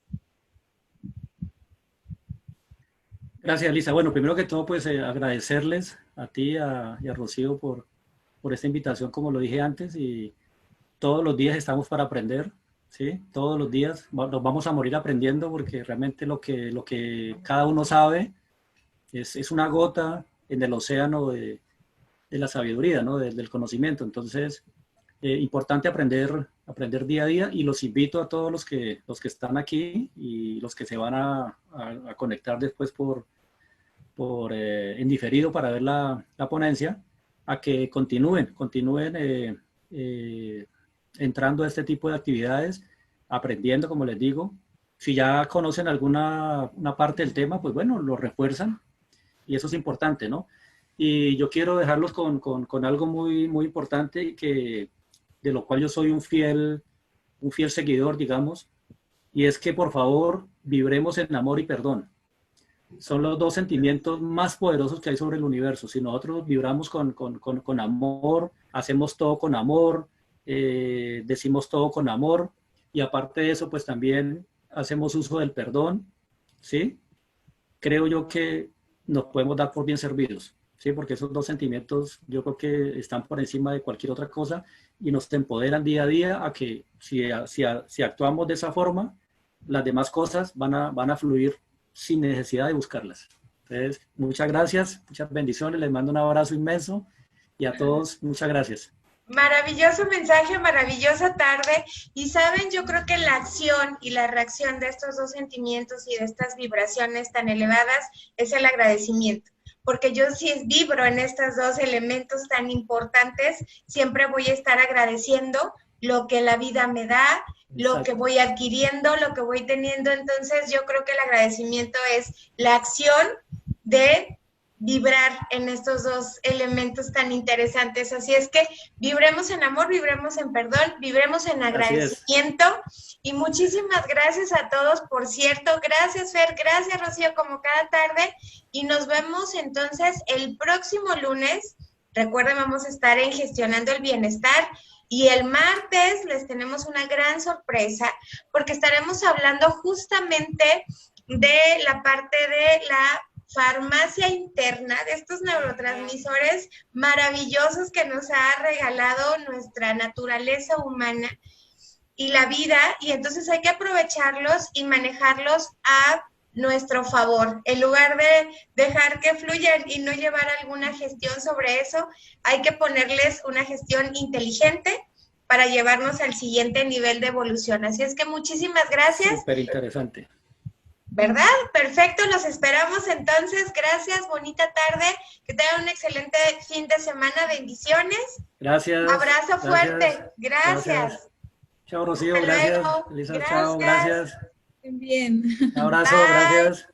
Gracias, Lisa. Bueno, primero que todo, pues agradecerles a ti y a Rocío por esta invitación, como lo dije antes, y todos los días estamos para aprender, ¿sí? Todos los días nos vamos a morir aprendiendo porque realmente lo que cada uno sabe es una gota en el océano de la sabiduría, ¿no? Del conocimiento. Entonces, importante aprender día a día y los invito a todos los que están aquí y los que se van a conectar después en diferido para ver la ponencia, a que continúen entrando a este tipo de actividades, aprendiendo, como les digo. Si ya conocen una parte del tema, pues bueno, lo refuerzan y eso es importante, ¿no? Y yo quiero dejarlos con algo muy, muy importante de lo cual yo soy un fiel seguidor, digamos, y es que por favor vibremos en amor y perdón. Son los dos sentimientos más poderosos que hay sobre el universo. Si nosotros vibramos con amor, hacemos todo con amor, decimos todo con amor, y aparte de eso, pues también hacemos uso del perdón, ¿sí? Creo yo que nos podemos dar por bien servidos, ¿sí? Porque esos dos sentimientos yo creo que están por encima de cualquier otra cosa y nos empoderan día a día a que si actuamos de esa forma, las demás cosas van a fluir sin necesidad de buscarlas. Entonces, muchas gracias, muchas bendiciones, les mando un abrazo inmenso y a todos, muchas gracias. Maravilloso mensaje, maravillosa tarde. Y saben, yo creo que la acción y la reacción de estos dos sentimientos y de estas vibraciones tan elevadas es el agradecimiento. Porque yo si vibro en estos dos elementos tan importantes, siempre voy a estar agradeciendo lo que la vida me da, lo que voy adquiriendo, lo que voy teniendo. Entonces yo creo que el agradecimiento es la acción de vibrar en estos dos elementos tan interesantes. Así es que vibremos en amor, vibremos en perdón, vibremos en agradecimiento. Y muchísimas gracias a todos, por cierto. Gracias, Fer, gracias, Rocío, como cada tarde. Y nos vemos entonces el próximo lunes. Recuerden, vamos a estar en Gestionando el Bienestar. Y el martes les tenemos una gran sorpresa, porque estaremos hablando justamente de la parte de la farmacia interna, de estos neurotransmisores maravillosos que nos ha regalado nuestra naturaleza humana y la vida, y entonces hay que aprovecharlos y manejarlos a nuestro favor. En lugar de dejar que fluyan y no llevar alguna gestión sobre eso, hay que ponerles una gestión inteligente para llevarnos al siguiente nivel de evolución. Así es que muchísimas gracias. Súper interesante. ¿Verdad? Perfecto, los esperamos entonces. Gracias, bonita tarde. Que tengan un excelente fin de semana. Bendiciones. Gracias. Abrazo fuerte. Gracias. Chao, Rocío. Hasta gracias. luego. Elisa, Gracias. chao. Gracias. Bien. Un abrazo. Bye. Gracias.